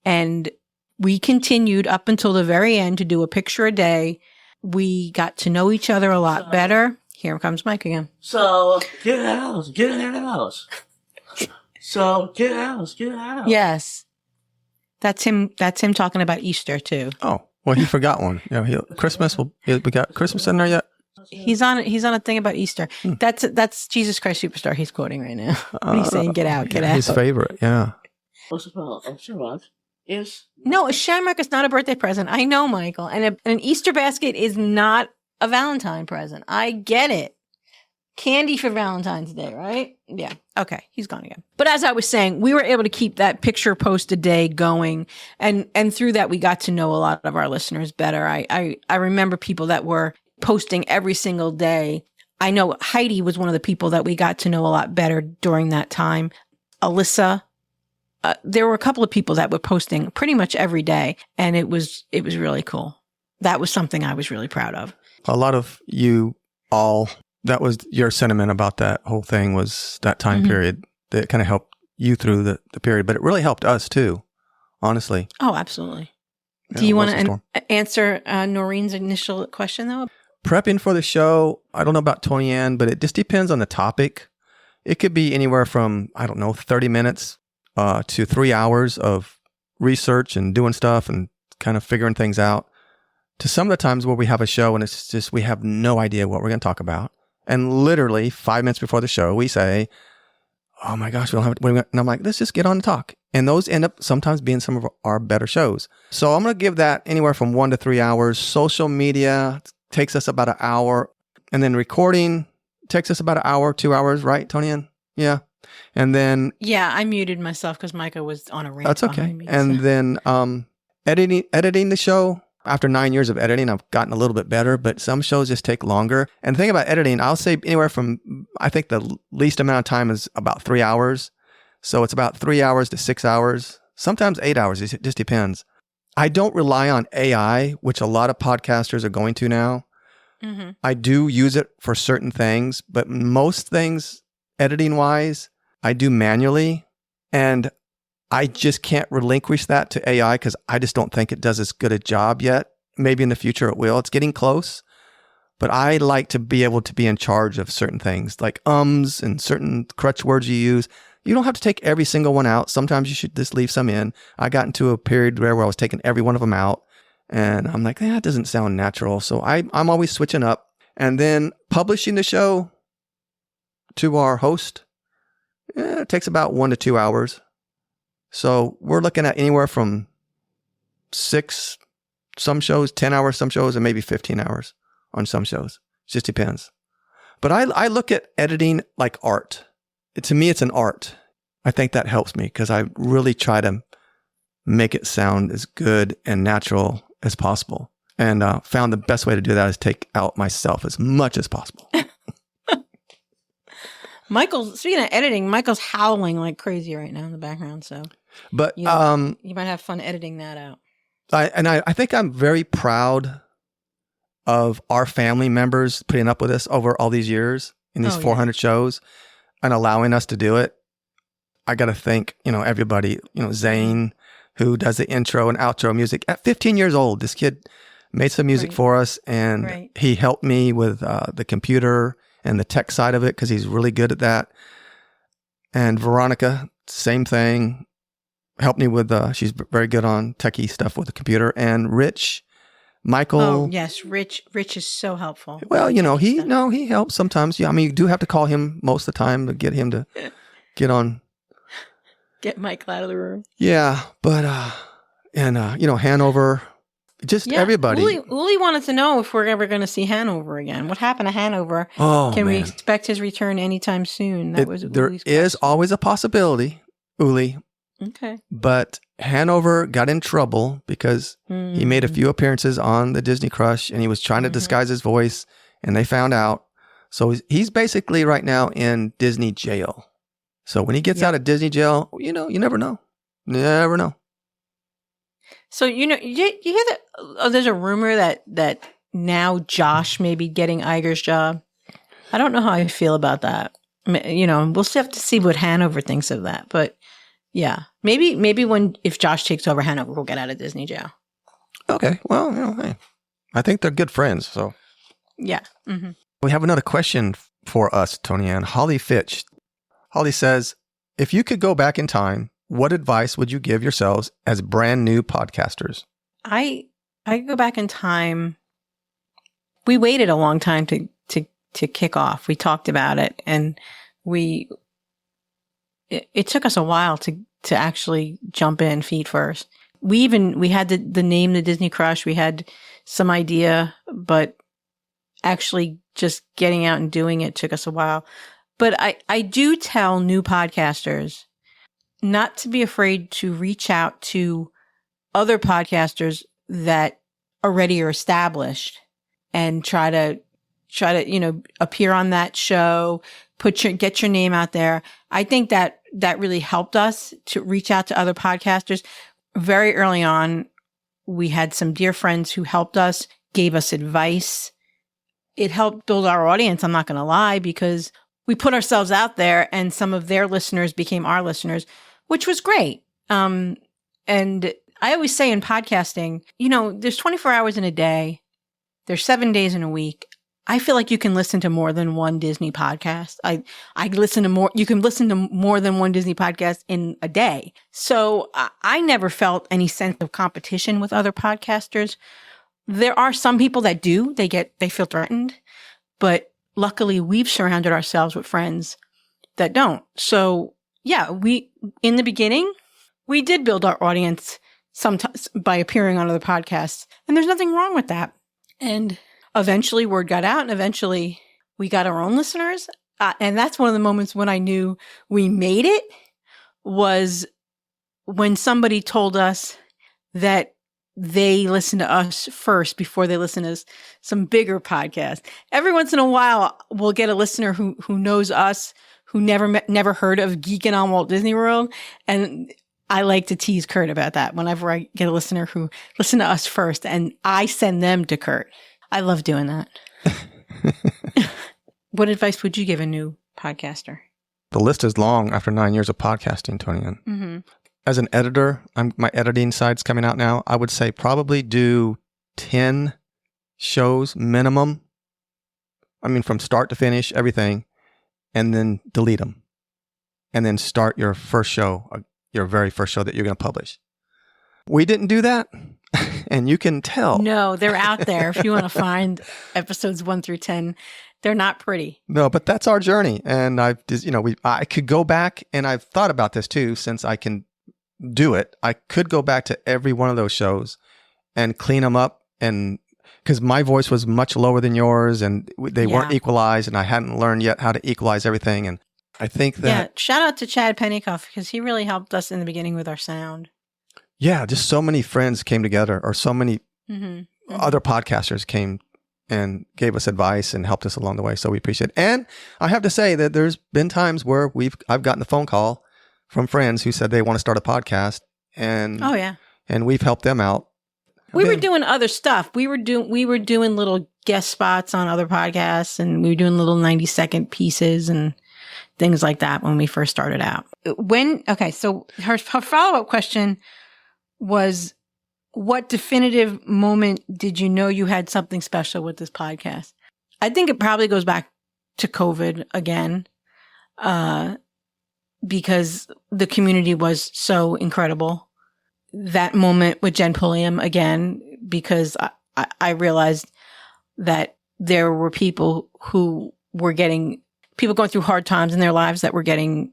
And we continued up until the very end to do a picture a day. We got to know each other a lot better. Here comes Mike again. So get out. So get out. Yes. That's him talking about Easter too. Oh, well, he forgot one. Christmas. We got Christmas in there yet? He's on a thing about Easter. That's Jesus Christ Superstar he's quoting right now. He's saying, get out. His favorite, yeah. What's the problem? Shamrock is... No, a shamrock is not a birthday present. I know, Michael. And an Easter basket is not a Valentine present. I get it. Candy for Valentine's Day, right? Yeah. Okay. He's gone again. But as I was saying, we were able to keep that picture post a day going. And through that, we got to know a lot of our listeners better. I remember people that were posting every single day. I know Heidi was one of the people that we got to know a lot better during that time. Alyssa. There were a couple of people that were posting pretty much every day. And it was really cool. That was something I was really proud of. A lot of you all... That was your sentiment about that whole thing, was that time period that kind of helped you through the period, but it really helped us too, honestly. Oh, absolutely. Do you want to answer Noreen's initial question though? Prepping for the show, I don't know about Tony Ann, but it just depends on the topic. It could be anywhere from, 30 minutes to 3 hours of research and doing stuff and kind of figuring things out, to some of the times where we have a show and it's just, we have no idea what we're going to talk about. And literally 5 minutes before the show, we say, oh my gosh, we don't have it. And I'm like, let's just get on and talk. And those end up sometimes being some of our better shows. So I'm going to give that anywhere from 1 to 3 hours. Social media takes us about an hour. And then recording takes us about an hour, 2 hours, right, Tony Ann? Yeah. And then... Yeah, I muted myself because Micah was on a rant. That's okay. And then editing the show... After 9 years of editing, I've gotten a little bit better, but some shows just take longer. And the thing about editing, I'll say anywhere from, I think the least amount of time is about 3 hours. So it's about 3 hours to 6 hours, sometimes 8 hours. It just depends. I don't rely on AI, which a lot of podcasters are going to now. Mm-hmm. I do use it for certain things, but most things, editing-wise, I do manually, and I just can't relinquish that to AI because I just don't think it does as good a job yet. Maybe in the future it will. It's getting close, but I like to be able to be in charge of certain things, like ums and certain crutch words you use. You don't have to take every single one out. Sometimes you should just leave some in. I got into a period where I was taking every one of them out, and I'm like, that doesn't sound natural. So I'm always switching up. And then publishing the show to our host, it takes about 1 to 2 hours. So we're looking at anywhere from 6, some shows, 10 hours, some shows, and maybe 15 hours on some shows. It just depends. But I look at editing like art. To me, it's an art. I think that helps me because I really try to make it sound as good and natural as possible. And found the best way to do that is take out myself as much as possible. Speaking of editing, Michael's howling like crazy right now in the background. So, but you might have fun editing that out. I think I'm very proud of our family members putting up with us over all these years in these 400 shows and allowing us to do it. I got to thank, everybody, Zane, who does the intro and outro music. At 15 years old, this kid made some music for us, and he helped me with the computer and the tech side of it because he's really good at that. And Veronica, same thing, helped me with, she's very good on techie stuff with the computer. And Rich, Michael. Oh, yes. Rich is so helpful. Well, he helps sometimes. Yeah, I mean, you do have to call him most of the time to get him to get on. Get Michael out of the room. Yeah, but, Hanover, just everybody. Uli wanted to know if we're ever going to see Hanover again. What happened to Hanover? Oh, Can we expect his return anytime soon? There is always a possibility, Uli. Okay. But Hanover got in trouble because he made a few appearances on the Disney Crush, and he was trying to disguise his voice, and they found out. So he's basically right now in Disney jail. So when he gets out of Disney jail, you never know. Never know. So, you hear that there's a rumor that now Josh may be getting Iger's job. I don't know how I feel about that. We'll still have to see what Hanover thinks of that. But yeah, maybe if Josh takes over Hanover, we'll get out of Disney jail. Okay. Well, hey, I think they're good friends. So yeah. Mm-hmm. We have another question for us, Tony Ann. Holly Fitch. Holly says, if you could go back in time, what advice would you give yourselves as brand new podcasters? I go back in time. We waited a long time to kick off. We talked about it, and it took us a while to actually jump in feet first. We had the name, The Disney Crush. We had some idea, but actually just getting out and doing it took us a while. But I do tell new podcasters not to be afraid to reach out to other podcasters that already are established and try to appear on that show, get your name out there. I think that really helped us to reach out to other podcasters. Very early on, we had some dear friends who helped us, gave us advice. It helped build our audience, I'm not going to lie, because we put ourselves out there and some of their listeners became our listeners, which was great. And I always say in podcasting, there's 24 hours in a day. There's 7 days in a week. I feel like you can listen to more than one Disney podcast. You can listen to more than one Disney podcast in a day. So I never felt any sense of competition with other podcasters. There are some people that do, they feel threatened, but luckily we've surrounded ourselves with friends that don't. So yeah, in the beginning, we did build our audience sometimes by appearing on other podcasts, and there's nothing wrong with that. And eventually word got out, and eventually we got our own listeners. And that's one of the moments when I knew we made it, was when somebody told us that they listen to us first before they listen to some bigger podcasts. Every once in a while, we'll get a listener who knows us, who never heard of Geekin' on Walt Disney World. And I like to tease Kurt about that whenever I get a listener who listened to us first, and I send them to Kurt. I love doing that. What advice would you give a new podcaster? The list is long after 9 years of podcasting, Tony. Mm-hmm. As an editor, my editing side's coming out now. I would say probably do 10 shows minimum. I mean, from start to finish, everything, and then delete them. And then start your first show, your very first show that you're going to publish. We didn't do that, and you can tell. No, they're out there. If you want to find episodes 1 through 10, they're not pretty. No, but that's our journey. And I could go back, and I've thought about this too, since I can do it. I could go back to every one of those shows and clean them up, and because my voice was much lower than yours, and they weren't equalized, and I hadn't learned yet how to equalize everything. And I think that... Yeah, shout out to Chad Pennycoff, because he really helped us in the beginning with our sound. Yeah, just so many friends came together, or so many other podcasters came and gave us advice and helped us along the way. So we appreciate it. And I have to say that there's been times where I've gotten a phone call from friends who said they want to start a podcast, and and we've helped them out. We were doing other stuff. We were doing little guest spots on other podcasts, and we were doing little 90-second pieces and things like that when we first started out. So her follow-up question was, what definitive moment did you know you had something special with this podcast? I think it probably goes back to COVID again, because the community was so incredible. That moment with Jen Pulliam again, because I realized that there were people going through hard times in their lives that were getting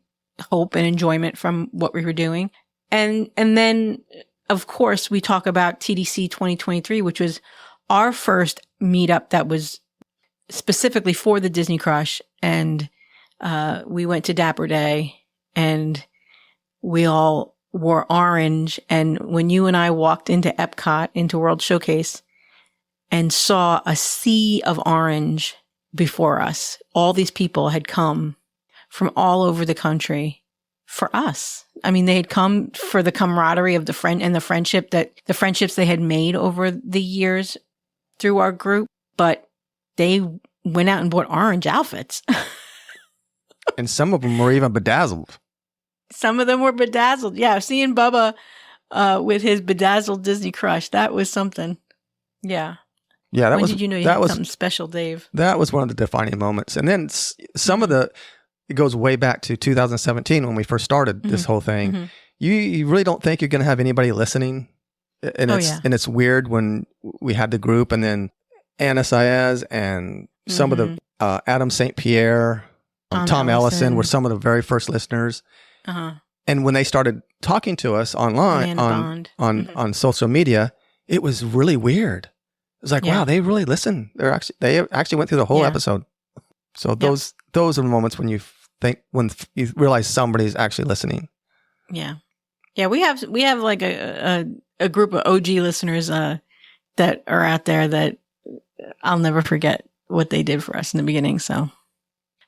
hope and enjoyment from what we were doing. And then, of course, we talk about TDC 2023, which was our first meetup that was specifically for the Disney Crush. And we went to Dapper Day, and we all wore orange. And when you and I walked into Epcot, into World Showcase, and saw a sea of orange before us, all these people had come from all over the country for us. I mean, they had come for the camaraderie of the friendships they had made over the years through our group, but they went out and bought orange outfits. And some of them were even bedazzled. Some of them were bedazzled. Yeah, seeing Bubba with his bedazzled Disney Crush, that was something. Yeah. Yeah, when did you know you had something special, Dave? That was one of the defining moments. And then some of it goes way back to 2017 when we first started this whole thing. Mm-hmm. You really don't think you're going to have anybody listening. And it's weird when we had the group, and then Anna Saez and some of the Adam St. Pierre, Tom Ellison were some of the very first listeners. Uh-huh. And when they started talking to us online on social media, it was really weird. It was like, wow, they really listen. They actually went through the whole episode. So those are the moments when you realize somebody's actually listening. Yeah. Yeah, we have like a group of OG listeners that are out there that I'll never forget what they did for us in the beginning. So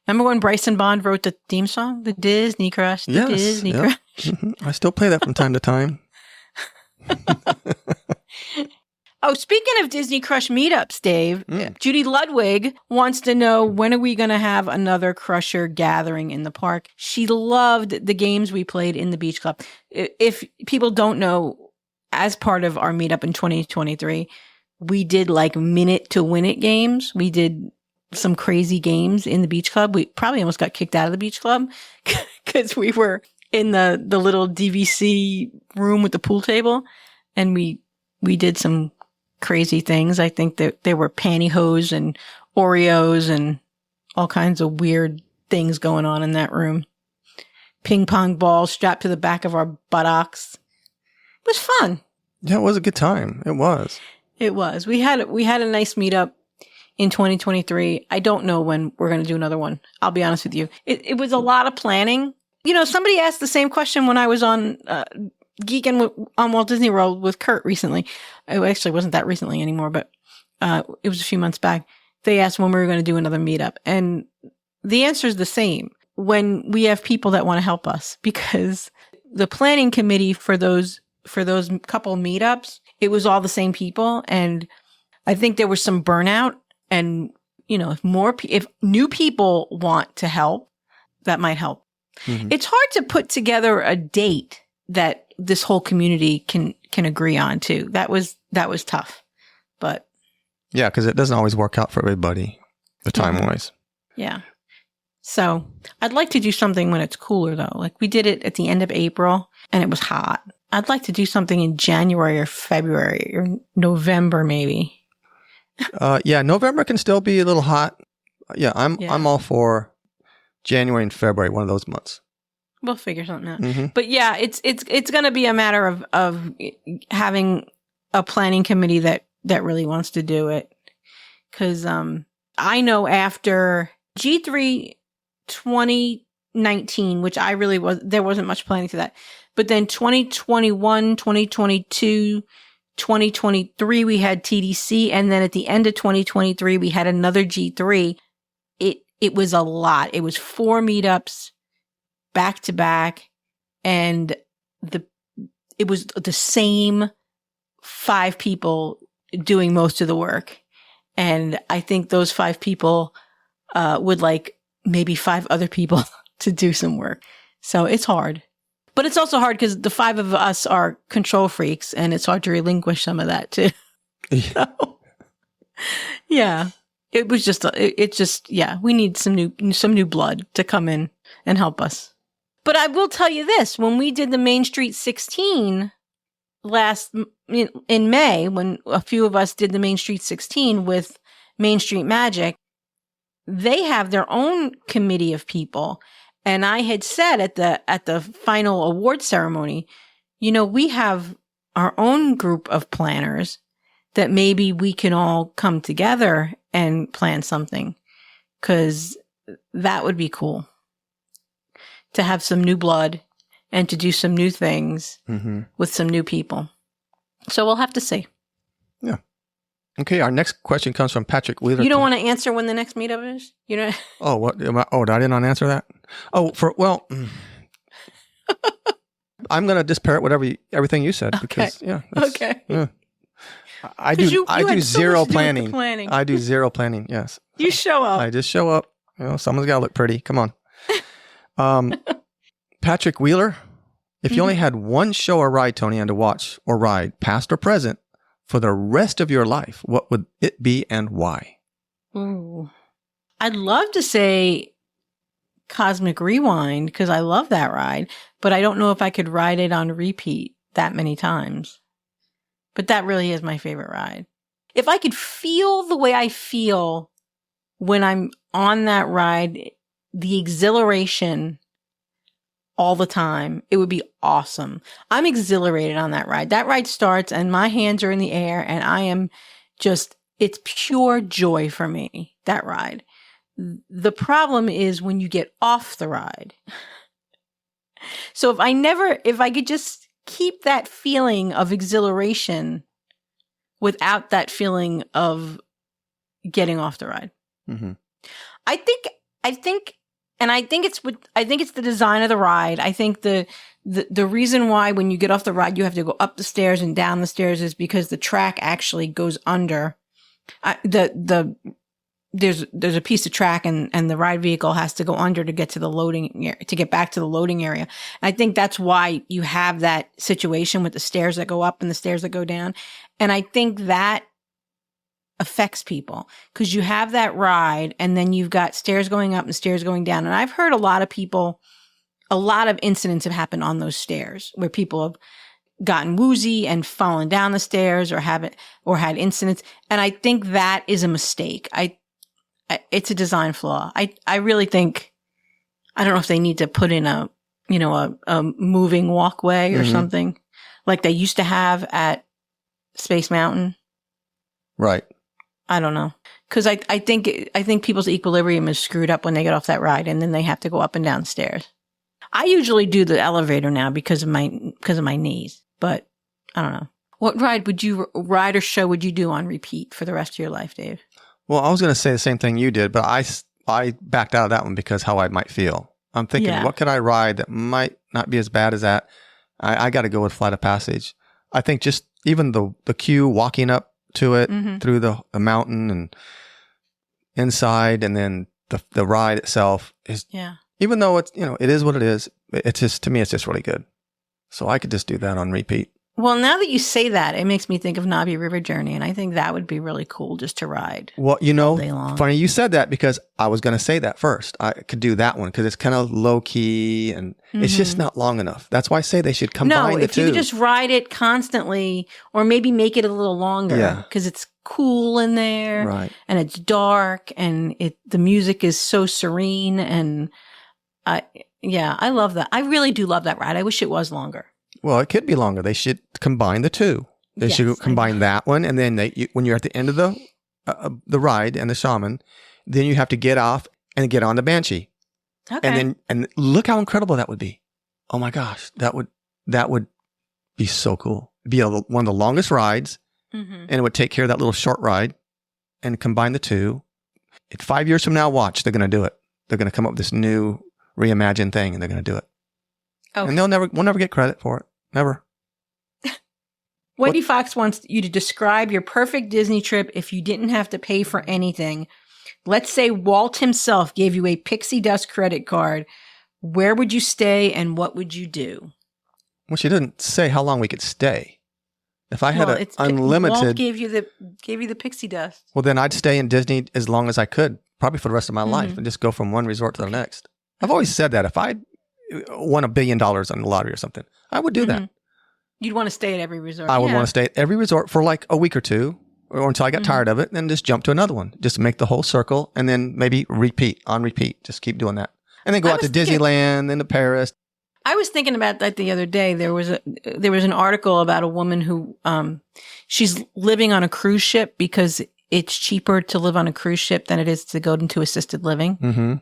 remember when Bryson Bond wrote the theme song, The Disney Crush, Disney Crush? Mm-hmm. I still play that from time to time. Oh, speaking of Disney Crush meetups, Dave, Judy Ludwig wants to know, when are we going to have another Crusher gathering in the park? She loved the games we played in the Beach Club. If people don't know, as part of our meetup in 2023, we did like minute to win it games. We did some crazy games in the Beach Club. We probably almost got kicked out of the Beach Club because we were in the little DVC room with the pool table, and we did some crazy things. I think that there were pantyhose and Oreos and all kinds of weird things going on in that room. Ping pong balls strapped to the back of our buttocks. It was fun. Yeah, it was a good time. It was. It was. We had a nice meetup in 2023. I don't know when we're going to do another one. I'll be honest with you. It was a lot of planning. You know, somebody asked the same question when I was on Geeking on Walt Disney World with Kurt recently. It actually wasn't that recently anymore, but it was a few months back. They asked when we were going to do another meetup. And the answer is the same. When we have people that want to help us, because the planning committee for those couple meetups, it was all the same people. And I think there was some burnout, and if new people want to help, that might help. Mm-hmm. It's hard to put together a date that this whole community can agree on too. That was tough, but yeah, because it doesn't always work out for everybody, the time wise. Yeah. So I'd like to do something when it's cooler though. Like we did it at the end of April and it was hot. I'd like to do something in January or February or November maybe. Yeah, November can still be a little hot. Yeah, I'm all for January and February, one of those months. We'll figure something out. Mm-hmm. But yeah, it's going to be a matter of having a planning committee that really wants to do it. Because I know after G3 2019, which there wasn't much planning to that. But then 2021, 2022, 2023, we had TDC. And then at the end of 2023, we had another G3. It was a lot. It was 4 meetups back to back. And it was the same 5 people doing most of the work. And I think those 5 people would like maybe 5 other people to do some work. So it's hard. But it's also hard because the 5 of us are control freaks and it's hard to relinquish some of that too. So, yeah. It was just, we need some new blood to come in and help us. But I will tell you this, when we did the Main Street 16 in May, when a few of us did the Main Street 16 with Main Street Magic, they have their own committee of people. And I had said at the final award ceremony, we have our own group of planners that maybe we can all come together and plan something, because that would be cool to have some new blood and to do some new things with some new people. So we'll have to see. Yeah. Okay, our next question comes from Patrick Wheeler. You don't want to answer when the next meetup is? You know? Oh, what? Did I not answer that? I'm going to just parrot everything you said. Okay. Because, yeah. Okay. Yeah. I do zero planning. I do zero planning, yes. You show up. I just show up. Someone's got to look pretty. Come on. Patrick Wheeler, if you only had one show or ride, Tony, and to watch or ride, past or present, for the rest of your life, what would it be and why? Ooh. I'd love to say Cosmic Rewind because I love that ride, but I don't know if I could ride it on repeat that many times. But that really is my favorite ride. If I could feel the way I feel when I'm on that ride, the exhilaration all the time, it would be awesome. I'm exhilarated on that ride. That ride starts and my hands are in the air and I am just, it's pure joy for me, that ride. The problem is when you get off the ride. So if I could just keep that feeling of exhilaration without that feeling of getting off the ride. Mm-hmm. I think it's the design of the ride. I think the reason why when you get off the ride, you have to go up the stairs and down the stairs is because the track actually goes under there's a piece of track and the ride vehicle has to go under to get to the loading to get back to the loading area. I think that's why you have that situation with the stairs that go up and the stairs that go down. And I think that affects people because you have that ride and then you've got stairs going up and stairs going down. And I've heard a lot of incidents have happened on those stairs where people have gotten woozy and fallen down the stairs or had incidents. And I think that is a mistake. It's a design flaw. I really think, I don't know if they need to put in a moving walkway or something like they used to have at Space Mountain. Right. I don't know. Cause I think people's equilibrium is screwed up when they get off that ride and then they have to go up and down stairs. I usually do the elevator now because of my knees, but I don't know. What ride or show would you do on repeat for the rest of your life, Dave? Well, I was going to say the same thing you did, but I backed out of that one because how I might feel. I'm thinking, what could I ride that might not be as bad as that? I got to go with Flight of Passage. I think just even the queue walking up to it through the mountain and inside, and then the ride itself is, even though it's, it is what it is, it's just, to me, it's just really good. So I could just do that on repeat. Well, now that you say that, it makes me think of Navi River Journey, and I think that would be really cool just to ride. Well, all day long. Funny you said that, because I was going to say that first. I could do that one because it's kind of low key and it's just not long enough. That's why I say they should combine the two. No, if you could just ride it constantly, or maybe make it a little longer, because it's cool in there, right? And it's dark, and the music is so serene, and I love that. I really do love that ride. I wish it was longer. Well, it could be longer. They should combine the two. They should combine that one, and then when you're at the end of the ride and the shaman, then you have to get off and get on the Banshee. Okay. And look how incredible that would be. Oh my gosh, that would be so cool. It'd be one of the longest rides, and it would take care of that little short ride, and combine the two. 5 years from now, watch, they're going to do it. They're going to come up with this new reimagined thing, and they're going to do it. Okay. And we'll never get credit for it. Never. Wendy Fox wants you to describe your perfect Disney trip if you didn't have to pay for anything. Let's say Walt himself gave you a pixie dust credit card. Where would you stay and what would you do? Well, she didn't say how long we could stay. If I had unlimited, Walt gave you the pixie dust. Well, then I'd stay in Disney as long as I could, probably for the rest of my life, and just go from one resort to the next. I've always said that if I won $1 billion on the lottery or something, I would do that. You'd want to stay at every resort. I would want to stay at every resort for like a week or two, or until I got tired of it, and then just jump to another one. Just make the whole circle, and then maybe repeat. Just keep doing that. And then go out to Disneyland, then to Paris. I was thinking about that the other day. There was an article about a woman who she's living on a cruise ship because it's cheaper to live on a cruise ship than it is to go into assisted living. Mm-hmm.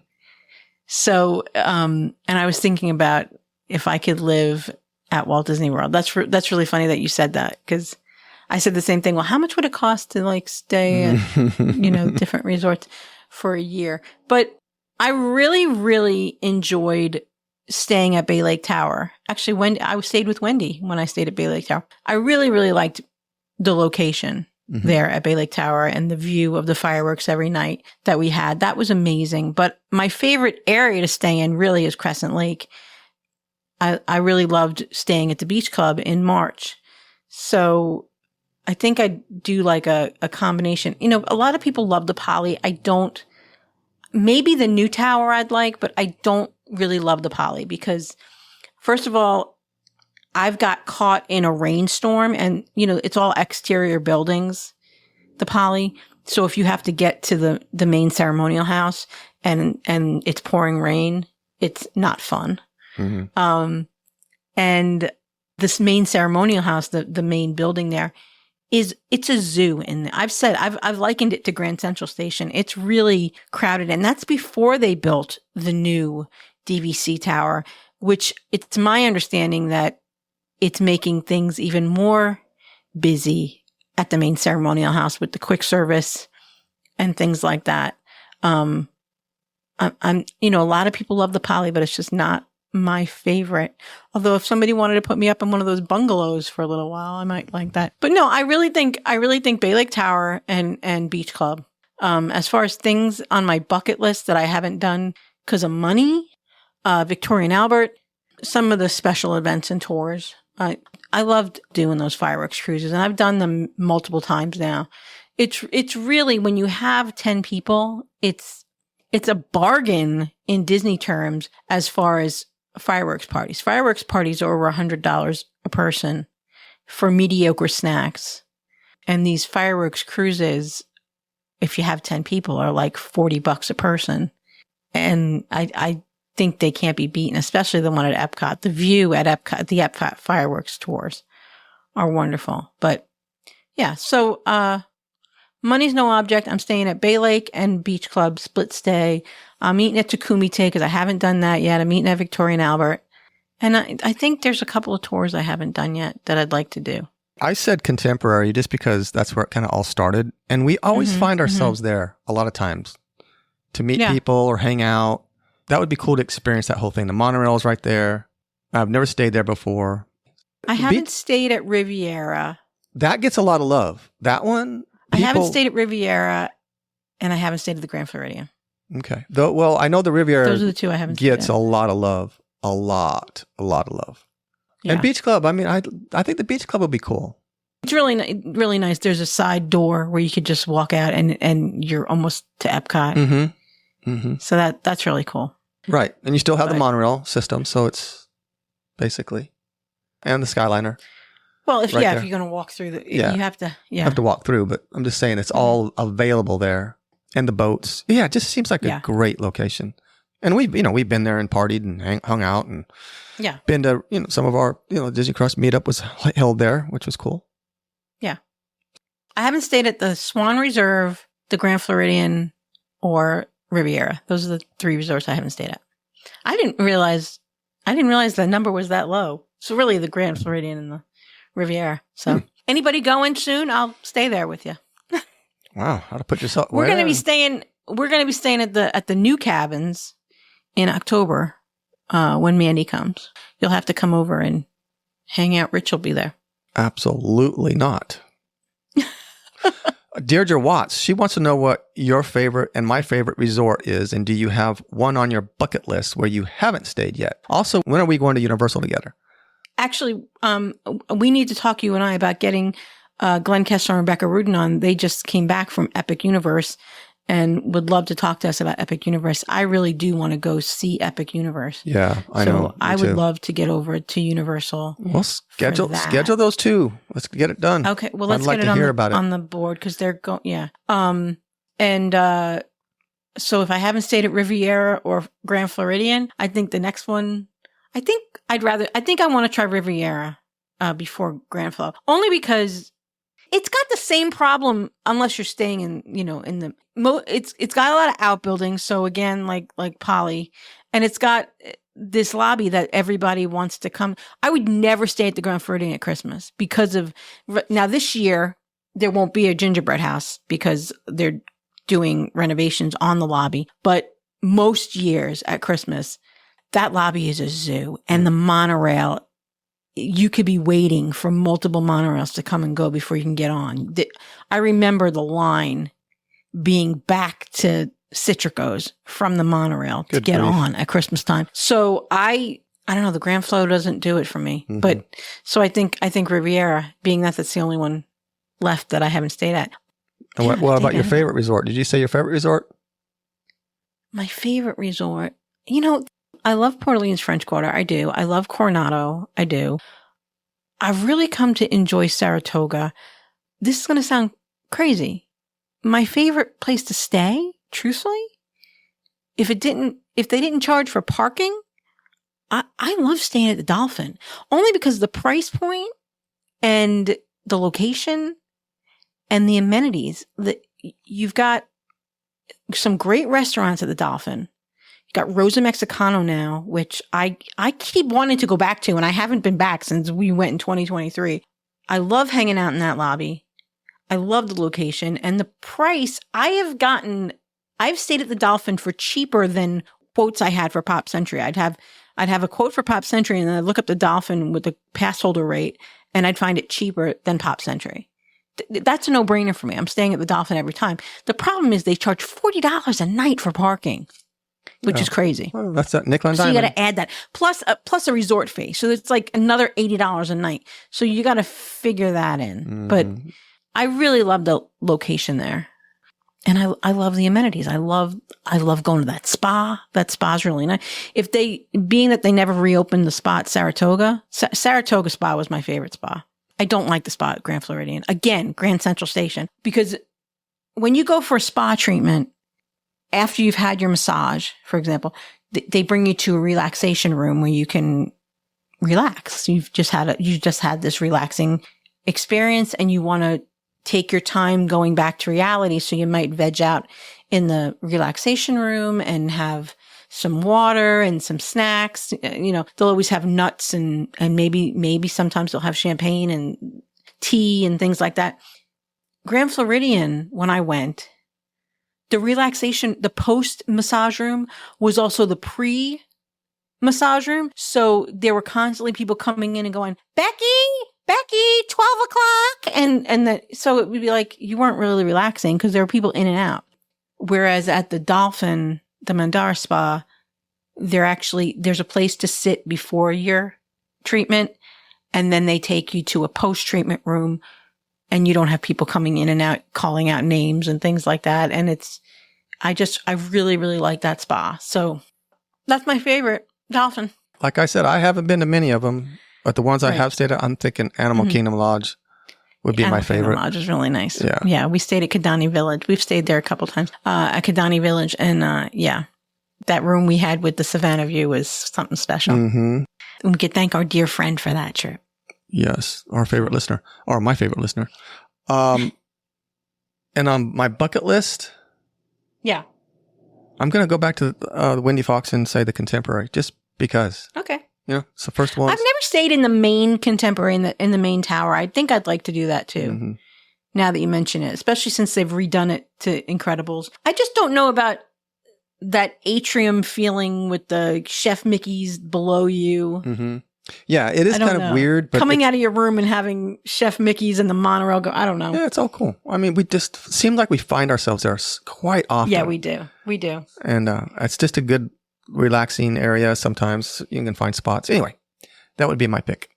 So, and I was thinking about if I could live at Walt Disney World. That's really funny that you said that, because I said the same thing. Well, how much would it cost to like stay at, different resorts for a year? But I really, really enjoyed staying at Bay Lake Tower. Actually, I stayed with Wendy when I stayed at Bay Lake Tower. I really, really liked the location there at Bay Lake Tower and the view of the fireworks every night that we had. That was amazing. But my favorite area to stay in really is Crescent Lake. I really loved staying at the Beach Club in March. So I think I'd do like a combination. A lot of people love the Poly. I don't. Maybe the new tower I'd like, but I don't really love the Poly because, first of all, I've got caught in a rainstorm and, it's all exterior buildings, the Poly. So if you have to get to the main ceremonial house and it's pouring rain, it's not fun. Mm-hmm. And this main ceremonial house, the main building there, it's a zoo. And I've likened it to Grand Central Station. It's really crowded. And that's before they built the new DVC tower, which it's my understanding that it's making things even more busy at the main ceremonial house with the quick service and things like that. A lot of people love the Poly, but it's just not my favorite. Although if somebody wanted to put me up in one of those bungalows for a little while, I might like that. But no, I really think Bay Lake Tower and Beach Club. As far as things on my bucket list that I haven't done because of money, Victoria and Albert, some of the special events and tours. I loved doing those fireworks cruises, and I've done them multiple times now. It's really, when you have 10 people, it's a bargain in Disney terms as far as fireworks parties. Fireworks parties are over $100 a person for mediocre snacks. And these fireworks cruises, if you have 10 people, are like $40 a person. And I think they can't be beaten, especially the one at Epcot. The view at Epcot, the Epcot fireworks tours are wonderful. But yeah, so money's no object. I'm staying at Bay Lake and Beach Club, split stay. I'm eating at Takumite because I haven't done that yet. I'm eating at Victoria and Albert. And I think there's a couple of tours I haven't done yet that I'd like to do. I said contemporary just because that's where it kind of all started. And we always find ourselves there a lot of times to meet people or hang out. That would be cool to experience that whole thing. The monorail's right there. I've never stayed there before. I haven't stayed at Riviera. That gets a lot of love. That one? I haven't stayed at Riviera. and I haven't stayed at the Grand Floridian. Okay. Well, I know the Riviera Those are the two I haven't stayed gets at. a lot of love. A lot of love. Yeah. And Beach Club, I mean, I think the Beach Club would be cool. It's really nice. There's a side door where you could just walk out and you're almost to Epcot. Mm-hmm. Mm-hmm. So that's really cool. Right. And you still have the monorail system, so it's basically, and the Skyliner. Well, if right you're there. going to walk through you have to, You have to walk through, but I'm just saying it's all available there. And the boats. Yeah, it just seems like a great location. And we've been there and partied and hung out and been to, some of our, Disney Crush meetup was held there, which was cool. Yeah. I haven't stayed at the Swan Reserve, the Grand Floridian, or Riviera. Those are the 3 resorts I haven't stayed at. I didn't realize the number was that low. So really the Grand Floridian and the Riviera. So anybody going soon, I'll stay there with you. Wow, how to put yourself. We're going to be staying at the new cabins in October when Mandy comes. You'll have to come over and hang out. Rich will be there. Absolutely not. Deirdre Watts, she wants to know what your favorite and my favorite resort is, and do you have one on your bucket list where you haven't stayed yet? Also, when are we going to Universal together? Actually, we need to talk, you and I, about getting Glenn Kessler and Rebecca Rudin on. They just came back from Epic Universe and would love to talk to us about Epic Universe. I really do want to go see Epic Universe. Yeah, I know. So I would love to get over to Universul. Well, schedule those two. Let's get it done. Okay, well, let's get it on the board because they're going. Yeah. So if I haven't stayed at Riviera or Grand Floridian, I think the next one. I think I want to try Riviera before Grand Flo, only because it's got the same problem unless you're staying in, it's got a lot of outbuildings. So again, like Polly, and it's got this lobby that everybody wants to come. I would never stay at the Grand Floridian at Christmas because of, now this year there won't be a gingerbread house because they're doing renovations on the lobby. But most years at Christmas, that lobby is a zoo, and the monorail, you could be waiting for multiple monorails to come and go before you can get on. I remember the line being back to Citrico's from the monorail to get on at Christmas time. So I don't know, the Grand Flo doesn't do it for me. Mm-hmm. But so I think Riviera, being that's the only one left that I haven't stayed at. And what about your favorite resort? Did you say your favorite resort? My favorite resort, I love Port Orleans French Quarter. I do. I love Coronado. I do. I've really come to enjoy Saratoga. This is going to sound crazy. My favorite place to stay, truthfully, if they didn't charge for parking, I love staying at the Dolphin, only because the price point and the location and the amenities. That you've got some great restaurants at the Dolphin. You got Rosa Mexicano now, which I keep wanting to go back to, and I haven't been back since we went in 2023. I love hanging out in that lobby. I love the location and the price. I've stayed at the Dolphin for cheaper than quotes I had for Pop Century. I'd have a quote for Pop Century, and then I'd look up the Dolphin with the pass holder rate, and I'd find it cheaper than Pop Century. That's a no-brainer for me. I'm staying at the Dolphin every time. The problem is they charge $40 a night for parking, which is crazy. Well, that's that nickel and dime. So you got diamond. to add that plus a resort fee. So it's like another $80 a night. So you got to figure that in. Mm-hmm. But I really love the location there, and I love the amenities. I love going to that spa. That spa's really nice. Being that they never reopened the spa at Saratoga, Saratoga Spa was my favorite spa. I don't like the spa at Grand Floridian. Again, Grand Central Station, because when you go for a spa treatment, after you've had your massage, for example, they bring you to a relaxation room where you can relax. You just had this relaxing experience, and you want to take your time going back to reality. So you might veg out in the relaxation room and have some water and some snacks. They'll always have nuts and maybe sometimes they'll have champagne and tea and things like that. Grand Floridian, when I went, the post massage room was also the pre massage room. So there were constantly people coming in and going, Becky, 12 o'clock. So it would be like, you weren't really relaxing because there were people in and out. Whereas at the Dolphin, the Mandara Spa, there's a place to sit before your treatment, and then they take you to a post-treatment room, and you don't have people coming in and out, calling out names and things like that. And I really, really like that spa. So that's my favorite, Dolphin. Like I said, I haven't been to many of them, but the ones I have stayed at, I'm thinking Animal Kingdom Lodge would be my favorite. Animal Lodge is really nice. Yeah. Yeah. We stayed at Kidani Village. We've stayed there a couple times, at Kidani Village. And, that room we had with the Savannah view was something special. Mm-hmm. And we could thank our dear friend for that trip. Yes. Our favorite listener, or my favorite listener. And on my bucket list. Yeah. I'm going to go back to Wendy Fox and say the Contemporary, just because. Okay. It's the first one. I've never stayed in the main Contemporary in the main tower. I think I'd like to do that too. Mm-hmm. Now that you mention it, especially since they've redone it to Incredibles. I just don't know about that atrium feeling with the Chef Mickey's below you. Mm-hmm. Yeah, it is kind of weird. But coming out of your room and having Chef Mickey's and the monorail go, I don't know. Yeah, it's all cool. I mean, we just seem like we find ourselves there quite often. Yeah, we do. We do. And it's just a good, relaxing area. Sometimes you can find spots. Anyway, that would be my pick.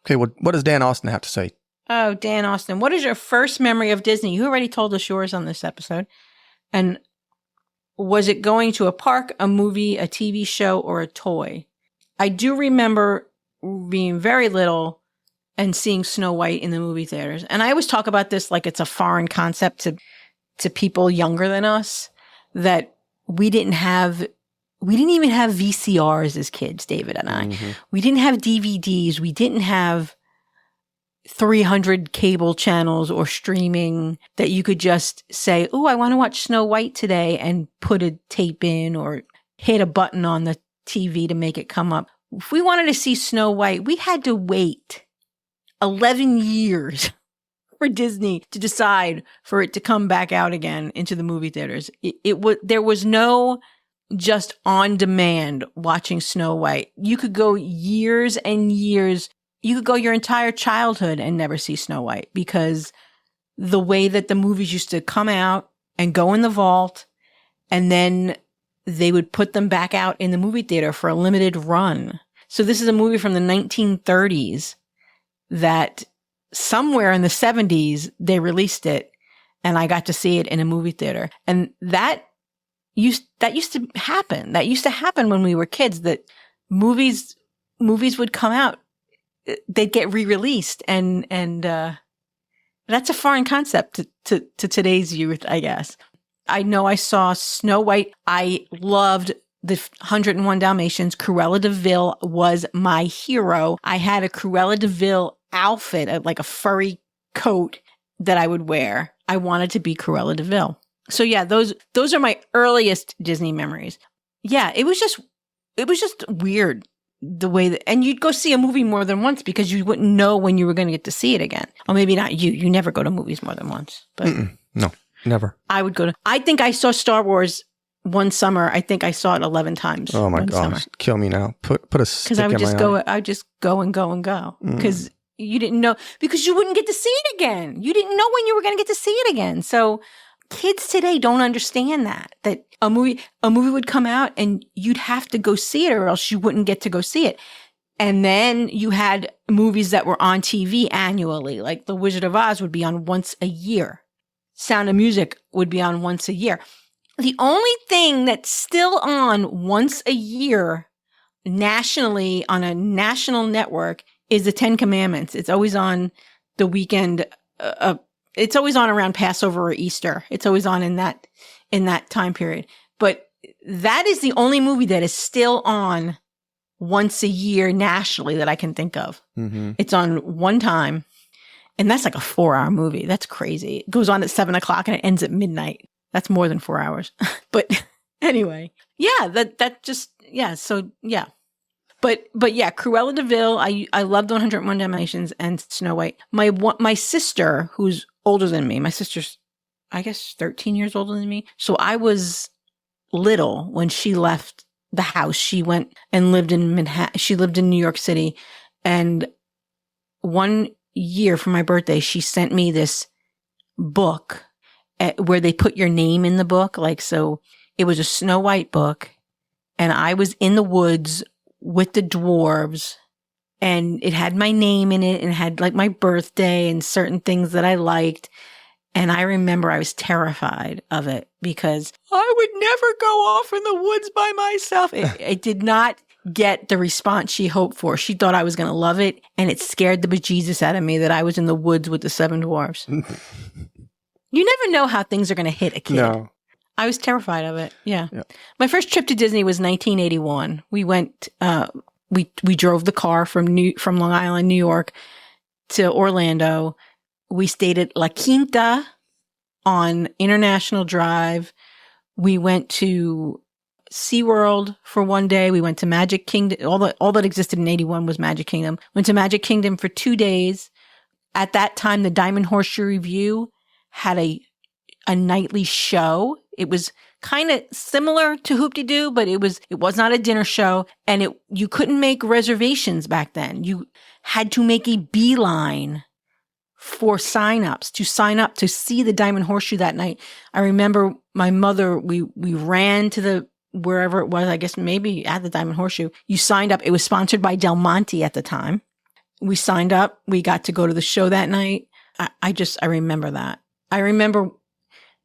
Okay, well, what does Dan Austin have to say? Oh, Dan Austin, what is your first memory of Disney? You already told us yours on this episode. And was it going to a park, a movie, a TV show, or a toy? I do remember being very little and seeing Snow White in the movie theaters. And I always talk about this like it's a foreign concept to people younger than us, that we didn't even have VCRs as kids, David and I. Mm-hmm. We didn't have DVDs. We didn't have 300 cable channels or streaming that you could just say, oh, I want to watch Snow White today, and put a tape in or hit a button on the TV to make it come up. If we wanted to see Snow White, we had to wait 11 years for Disney to decide for it to come back out again into the movie theaters. There was no just on demand watching Snow White. You could go years and years. You could go your entire childhood and never see Snow White, because the way that the movies used to come out and go in the vault, and then they would put them back out in the movie theater for a limited run. So this is a movie from the 1930s that somewhere in the 70s, they released it, and I got to see it in a movie theater. And that used to happen. That used to happen when we were kids, that movies would come out. They'd get re-released, and that's a foreign concept to today's youth, I guess. I know I saw Snow White. I loved the 101 Dalmatians. Cruella de Vil was my hero. I had a Cruella de Vil outfit, like a furry coat that I would wear. I wanted to be Cruella de Vil. So yeah, those are my earliest Disney memories. Yeah, it was just weird. The way that, and you'd go see a movie more than once because you wouldn't know when you were going to get to see it again. Or maybe not you. You never go to movies more than once. But no, never. I think I saw Star Wars one summer. I think I saw it 11 times. Oh my gosh. Kill me now. Put a stick in my eye. Because I would just go and go and go. Because you didn't know, because you wouldn't get to see it again. You didn't know when you were going to get to see it again. So kids today don't understand that a movie would come out and you'd have to go see it, or else you wouldn't get to go see it. And then you had movies that were on TV annually, like The Wizard of Oz would be on once a year. Sound of Music would be on once a year. The only thing that's still on once a year nationally on a national network is the 10 Commandments. It's always on the weekend. It's always on around Passover or Easter. It's always on in that time period. But that is the only movie that is still on once a year nationally that I can think of. Mm-hmm. It's on one time, and that's like a 4-hour movie. That's crazy. It goes on at 7:00 and it ends at midnight. That's more than 4 hours. But anyway, yeah, that just, yeah. So yeah. But yeah, Cruella de Vil, I loved 101 Dalmatians and Snow White. My sister, who's older than me, my sister's, I guess, 13 years older than me. So I was little when she left the house. She went and lived in Manhattan. She lived in New York City. And one year for my birthday, she sent me this book. where they put your name in the book. Like, so it was a Snow White book, and I was in the woods with the dwarves, and it had my name in it and had like my birthday and certain things that I liked. And I remember I was terrified of it because I would never go off in the woods by myself. It did not get the response she hoped for. She thought I was going to love it, and it scared the bejesus out of me that I was in the woods with the 7 dwarves. You never know how things are going to hit a kid. No. I was terrified of it. Yeah. My first trip to Disney was 1981. We went, we drove the car from Long Island, New York to Orlando. We stayed at La Quinta on International Drive. We went to SeaWorld for one day. We went to Magic Kingdom. All that existed in 81 was Magic Kingdom. Went to Magic Kingdom for 2 days. At that time, the Diamond Horseshoe Review had a nightly show. It was kind of similar to Hoop-de-Doo, but it was not a dinner show, and you couldn't make reservations back then. You had to make a beeline for signups to sign up to see the Diamond Horseshoe that night. I remember my mother, we ran to the wherever it was, I guess maybe at the Diamond Horseshoe. You signed up. It was sponsored by Del Monte at the time. We signed up. We got to go to the show that night. I remember that. I remember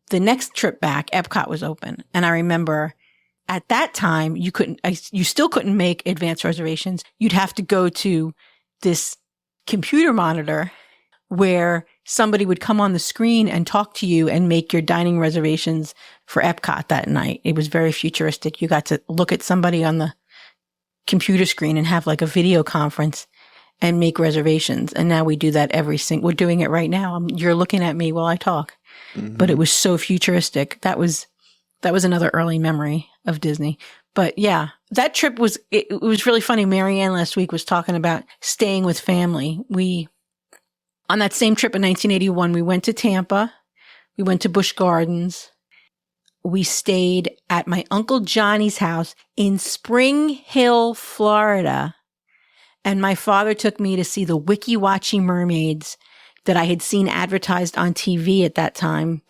the next trip back, Epcot was open. And I remember at that time, you still couldn't make advance reservations. You'd have to go to this computer monitor where somebody would come on the screen and talk to you and make your dining reservations for Epcot that night. It was very futuristic. You got to look at somebody on the computer screen and have like a video conference and make reservations. And now we do that we're doing it right now. You're looking at me while I talk, but it was so futuristic. That was another early memory of Disney. But yeah, that trip was really funny. Marianne last week was talking about staying with family. On that same trip in 1981, we went to Tampa. We went to Busch Gardens. We stayed at my Uncle Johnny's house in Spring Hill, Florida. And my father took me to see the Wiki-Wachi mermaids that I had seen advertised on TV at that time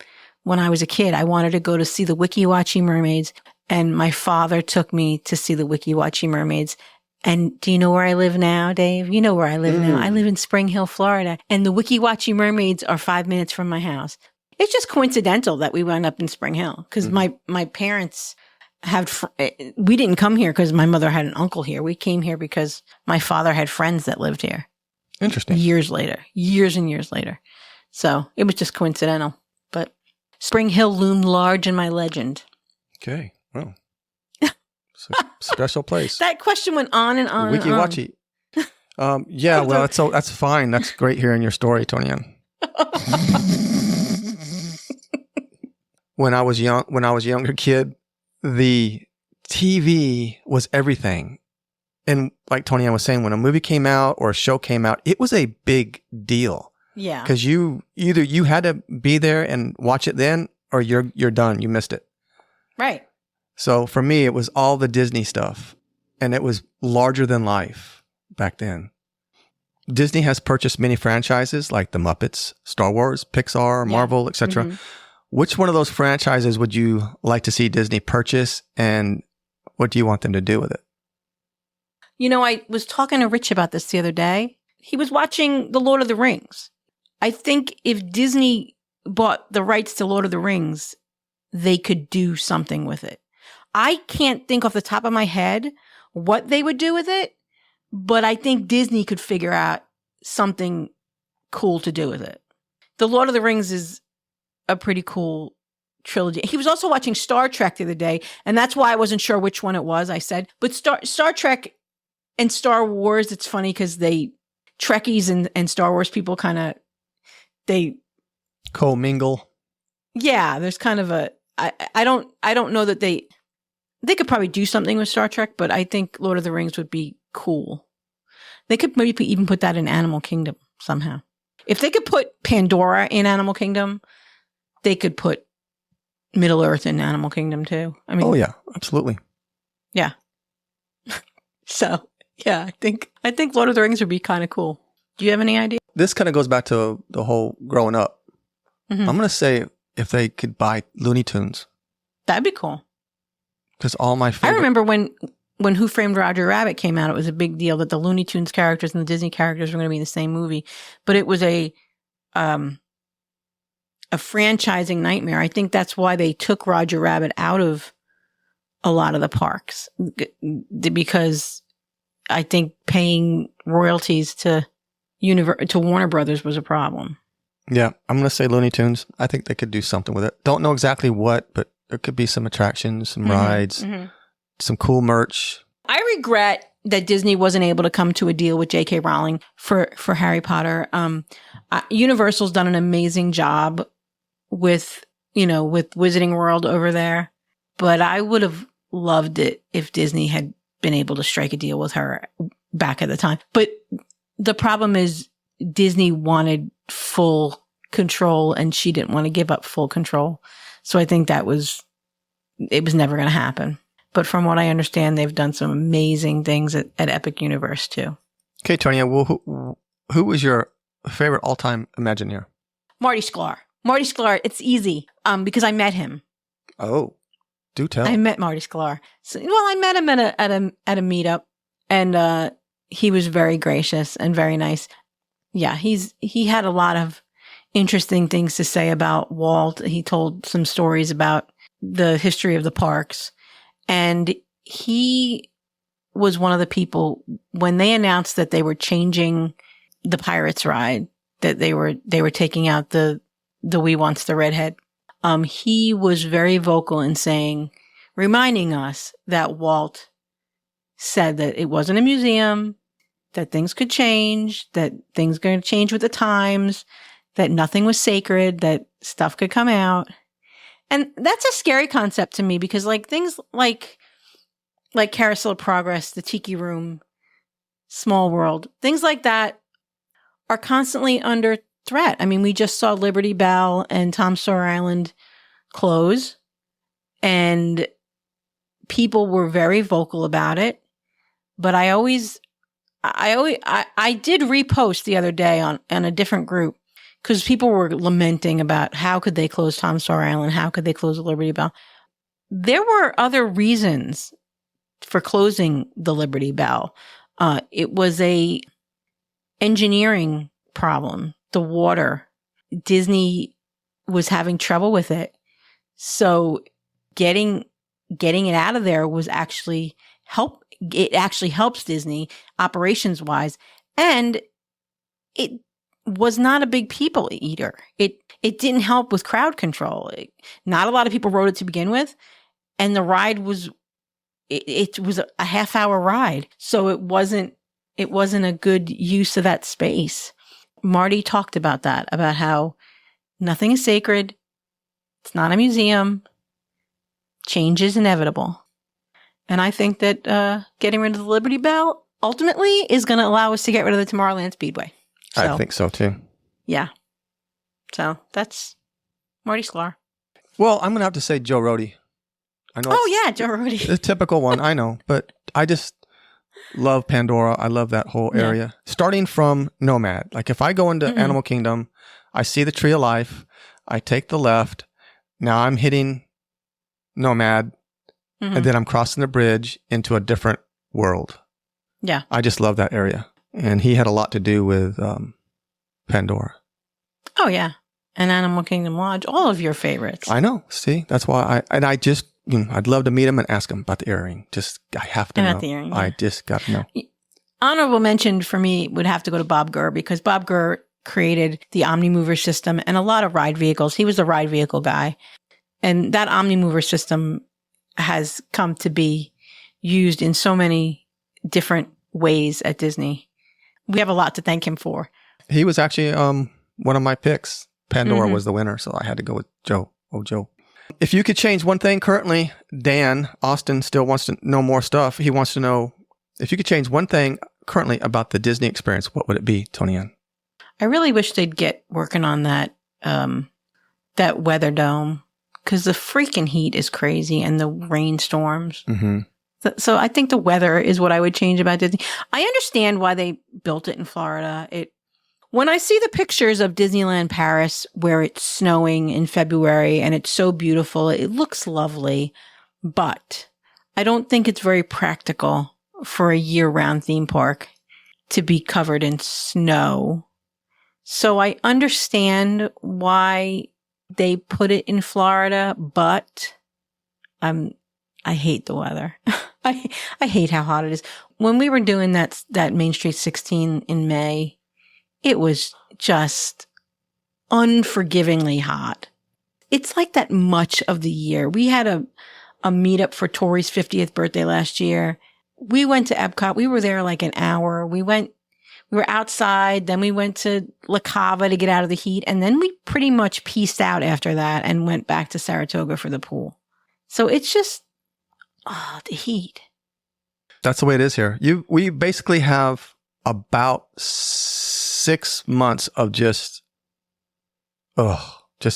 when I was a kid. I wanted to go to see the Wiki-Wachi mermaids. And my father took me to see the Wiki-Wachi mermaids. And do you know where I live now, Dave? You know where I live now. I live in Spring Hill, Florida. And the Wiki-Wachi mermaids are 5 minutes from my house. It's just coincidental that we wound up in Spring Hill because my parents we didn't come here because my mother had an uncle here. We came here because my father had friends that lived here. Interesting. Years and years later. So it was just coincidental. But Spring Hill loomed large in my legend. Okay. Well. Special place. That question went on and on. Wiki-Wachi. Yeah, well, that's fine. That's great hearing your story, Tony Ann. When I was a younger kid, the TV was everything. And like Tony Ann was saying, when a movie came out or a show came out, it was a big deal. Yeah. Because you had to be there and watch it then, or you're done. You missed it. Right. So for me, it was all the Disney stuff, and it was larger than life back then. Disney has purchased many franchises like the Muppets, Star Wars, Pixar, Marvel, etc. Mm-hmm. Which one of those franchises would you like to see Disney purchase, and what do you want them to do with it? You know, I was talking to Rich about this the other day. He was watching The Lord of the Rings. I think if Disney bought the rights to Lord of the Rings, they could do something with it. I can't think off the top of my head what they would do with it, but I think Disney could figure out something cool to do with it. The Lord of the Rings is a pretty cool trilogy. He was also watching Star Trek the other day, and that's why I wasn't sure which one it was, I said. But Star Trek and Star Wars, it's funny because Trekkies and Star Wars people they co-mingle. Yeah, there's kind of I don't know that they could probably do something with Star Trek, but I think Lord of the Rings would be cool. They could maybe even put that in Animal Kingdom somehow. If they could put Pandora in Animal Kingdom, they could put Middle Earth in Animal Kingdom too. I mean, oh yeah, absolutely. Yeah. So yeah, I think Lord of the Rings would be kind of cool. Do you have any idea? This kind of goes back to the whole growing up. Mm-hmm. I'm going to say if they could buy Looney Tunes. That'd be cool. Because all my favorite... I remember when Who Framed Roger Rabbit came out, it was a big deal that the Looney Tunes characters and the Disney characters were going to be in the same movie. But it was a franchising nightmare. I think that's why they took Roger Rabbit out of a lot of the parks, because I think paying royalties to Warner Brothers was a problem. Yeah, I'm going to say Looney Tunes. I think they could do something with it. Don't know exactly what, but there could be some attractions, some rides, some cool merch. I regret that Disney wasn't able to come to a deal with J.K. Rowling for Harry Potter. Universal's done an amazing job with Wizarding World over there, but I would have loved it if Disney had been able to strike a deal with her back at the time. But the problem is Disney wanted full control and she didn't want to give up full control. So I think it was never going to happen. But from what I understand, they've done some amazing things at Epic Universe too. Okay, Tonya, well, who was your favorite all-time Imagineer? Marty Sklar. Marty Sklar, it's easy because I met him. Oh, do tell. I met Marty Sklar. I met him at a meetup, and he was very gracious and very nice. Yeah, he had a lot of interesting things to say about Walt. He told some stories about the history of the parks, and he was one of the people when they announced that they were changing the Pirates ride, that they were taking out the Wee Wants the Redhead. He was very vocal in reminding us that Walt said that it wasn't a museum, that things could change, that things going to change with the times, that nothing was sacred, that stuff could come out. And that's a scary concept to me because things like Carousel of Progress, the Tiki Room, Small World, things like that are constantly under threat. I mean, we just saw Liberty Bell and Tom Sawyer Island close, and people were very vocal about it. But I did repost the other day on a different group because people were lamenting about how could they close Tom Sawyer Island, how could they close the Liberty Bell. There were other reasons for closing the Liberty Bell. It was a engineering problem. The water, Disney was having trouble with it. So getting it out of there was actually it actually helps Disney operations wise. And it was not a big people eater. It didn't help with crowd control. Not a lot of people rode it to begin with. And the ride was a half-hour ride. So it wasn't a good use of that space. Marty talked about that, about how nothing is sacred. It's not a museum. Change is inevitable. And I think that getting rid of the Liberty Bell ultimately is going to allow us to get rid of the Tomorrowland Speedway. So, I think so too. Yeah. So that's Marty Sklar. Well, I'm going to have to say Joe Rohde. I know. Oh, yeah, Joe Rohde. The typical one, I know. But I just love Pandora. I love that whole area. Yeah. Starting from Nomad. Like if I go into Animal Kingdom, I see the Tree of Life. I take the left. Now I'm hitting Nomad. And then I'm crossing the bridge into a different world. Yeah. I just love that area. And he had a lot to do with Pandora. Oh, yeah. And Animal Kingdom Lodge, all of your favorites. I know. See, that's why I'd love to meet him and ask him about the earring. I have to know. About the earring, yeah. I just got to know. Honorable mention for me would have to go to Bob Gurr because Bob Gurr created the Omnimover system and a lot of ride vehicles. He was the ride vehicle guy. And that Omnimover system has come to be used in so many different ways at Disney. We have a lot to thank him for. He was actually one of my picks. Pandora was the winner, so I had to go with Joe. Oh, Joe. If you could change one thing currently, Dan Austin still wants to know more stuff. He wants to know if you could change one thing currently about the Disney experience, what would it be, Tony Ann? I really wish they'd get working on that weather dome. Because the freaking heat is crazy and the rainstorms. So I think the weather is what I would change about Disney. I understand why they built it in Florida. When I see the pictures of Disneyland Paris where it's snowing in February and it's so beautiful, it looks lovely, but I don't think it's very practical for a year-round theme park to be covered in snow. So I understand why they put it in Florida, but I hate the weather. I hate how hot it is. When we were doing that Main Street 16 in May, it was just unforgivingly hot. It's like that much of the year. We had a meetup for Tori's 50th birthday last year. We went to Epcot. We were there like an hour. We were outside. Then we went to La Cava to get out of the heat. And then we pretty much peaced out after that and went back to Saratoga for the pool. So it's just, the heat. That's the way it is here. We basically have about 6 months of just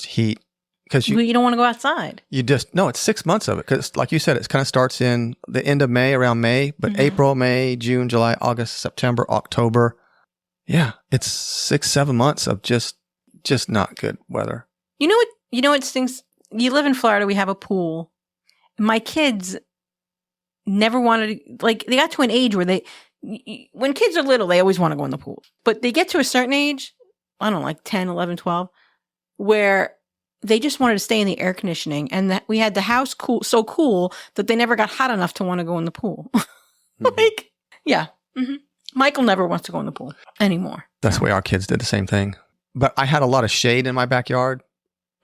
heat. Because you don't want to go outside. It's 6 months of it. Because like you said, it kind of starts in the end of May, around May, but April, May, June, July, August, September, October. Yeah, it's 6-7 months of just not good weather. You know what stinks? You live in Florida, we have a pool. My kids never wanted to, like, they got to an age where when kids are little, they always want to go in the pool. But they get to a certain age, I don't know, like 10, 11, 12, where they just wanted to stay in the air conditioning. And that we had the house so cool that they never got hot enough to want to go in the pool. Like, yeah. Mm-hmm. Michael never wants to go in the pool anymore. That's the way our kids did the same thing. But I had a lot of shade in my backyard.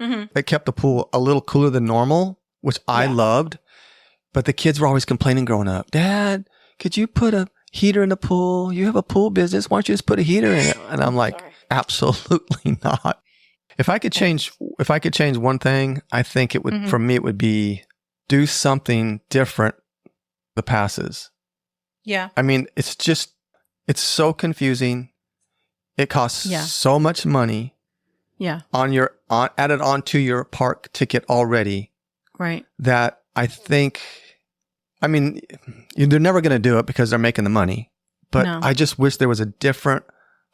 Mm-hmm. It kept the pool a little cooler than normal, which I loved. But the kids were always complaining growing up. Dad, could you put a heater in the pool? You have a pool business. Why don't you just put a heater in it? And I'm like, absolutely not. If I could change one thing, I think it would, for me, it would be do something different. The passes. Yeah. I mean, it's so confusing. It costs so much money. Yeah. Added onto your park ticket already. Right. That I think, I mean, they're never going to do it because they're making the money. But I just wish there was a different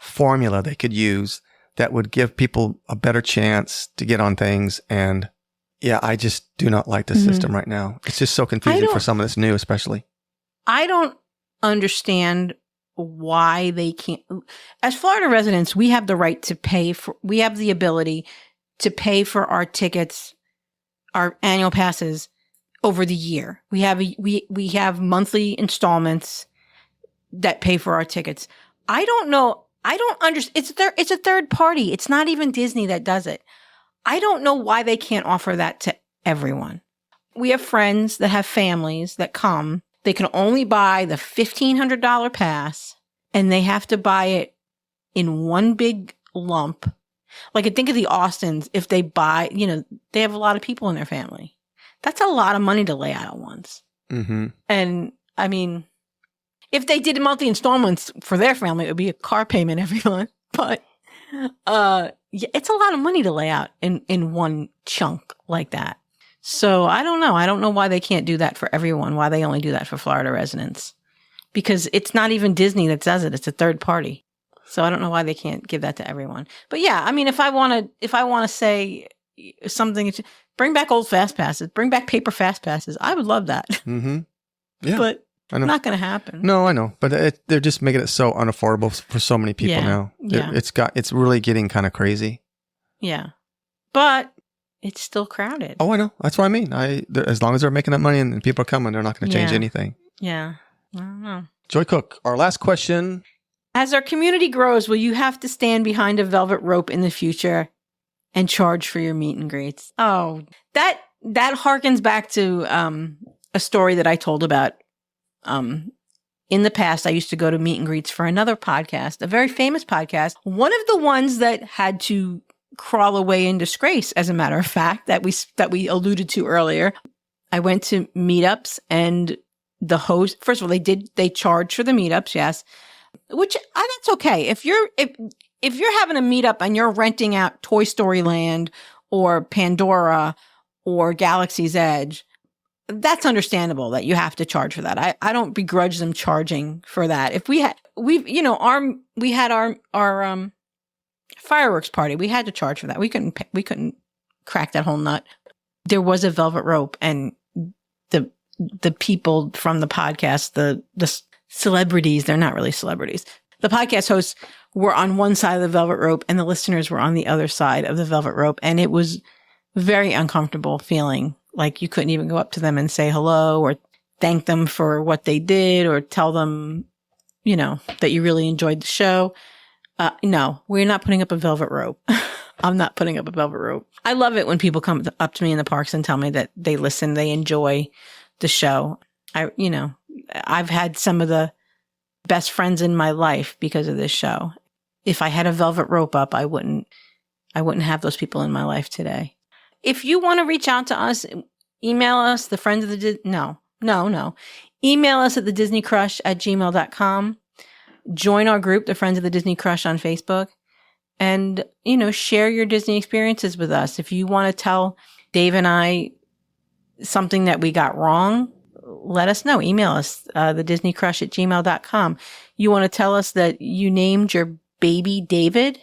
formula they could use that would give people a better chance to get on things. And yeah, I just do not like the system right now. It's just so confusing for someone that's new, especially. I don't understand why they can't. As Florida residents, we have the right to we have the ability to pay for our tickets, our annual passes over the year. We have monthly installments that pay for our tickets. I don't know. I don't understand. It's a third party. It's not even Disney that does it. I don't know why they can't offer that to everyone. We have friends that have families that come. They can only buy the $1,500 pass, and they have to buy it in one big lump. Like, I think of the Austins, if they buy, they have a lot of people in their family. That's a lot of money to lay out at once. Mm-hmm. And, I mean, if they did monthly installments for their family, it would be a car payment every month. But it's a lot of money to lay out in one chunk like that. So I don't know. I don't know why they can't do that for everyone, why they only do that for Florida residents. Because it's not even Disney that does it. It's a third party. So I don't know why they can't give that to everyone. But yeah, I mean, if I want to say something, bring back old fast passes, bring back paper fast passes. I would love that. Mm-hmm. Yeah. But not going to happen. No, I know. But they're just making it so unaffordable for so many people now. Yeah. It's really getting kind of crazy. Yeah. But it's still crowded. Oh, I know. That's what I mean. As long as they're making that money and people are coming, they're not going to change anything. Yeah. I don't know. Joy Cook, our last question. As our community grows, will you have to stand behind a velvet rope in the future and charge for your meet and greets? Oh, that harkens back to a story that I told about. In the past, I used to go to meet and greets for another podcast, a very famous podcast. One of the ones that had to crawl away in disgrace, as a matter of fact, that we alluded to earlier. I went to meetups, and the host, first of all, they charge for the meetups, yes, which that's okay. If you're having a meetup and you're renting out Toy Story Land or Pandora or Galaxy's Edge, that's understandable that you have to charge for that. I don't begrudge them charging for that. If we had our Fireworks party. We had to charge for that. We couldn't crack that whole nut. There was a velvet rope, and the people from the podcast, the celebrities, they're not really celebrities. The podcast hosts were on one side of the velvet rope and the listeners were on the other side of the velvet rope. And it was very uncomfortable feeling like you couldn't even go up to them and say hello or thank them for what they did or tell them, that you really enjoyed the show. No, we're not putting up a velvet rope. I'm not putting up a velvet rope. I love it when people come up to me in the parks and tell me that they listen, they enjoy the show. I've had some of the best friends in my life because of this show. If I had a velvet rope up, I wouldn't have those people in my life today. If you want to reach out to us, email us, the friends of the no. Email us at thedisneycrush@gmail.com. Join our group, the Friends of the Disney Crush, on Facebook, and share your Disney experiences with us. If you want to tell Dave and I something that we got wrong, let us know. Email us, thedisneycrush@gmail.com. You want to tell us that you named your baby David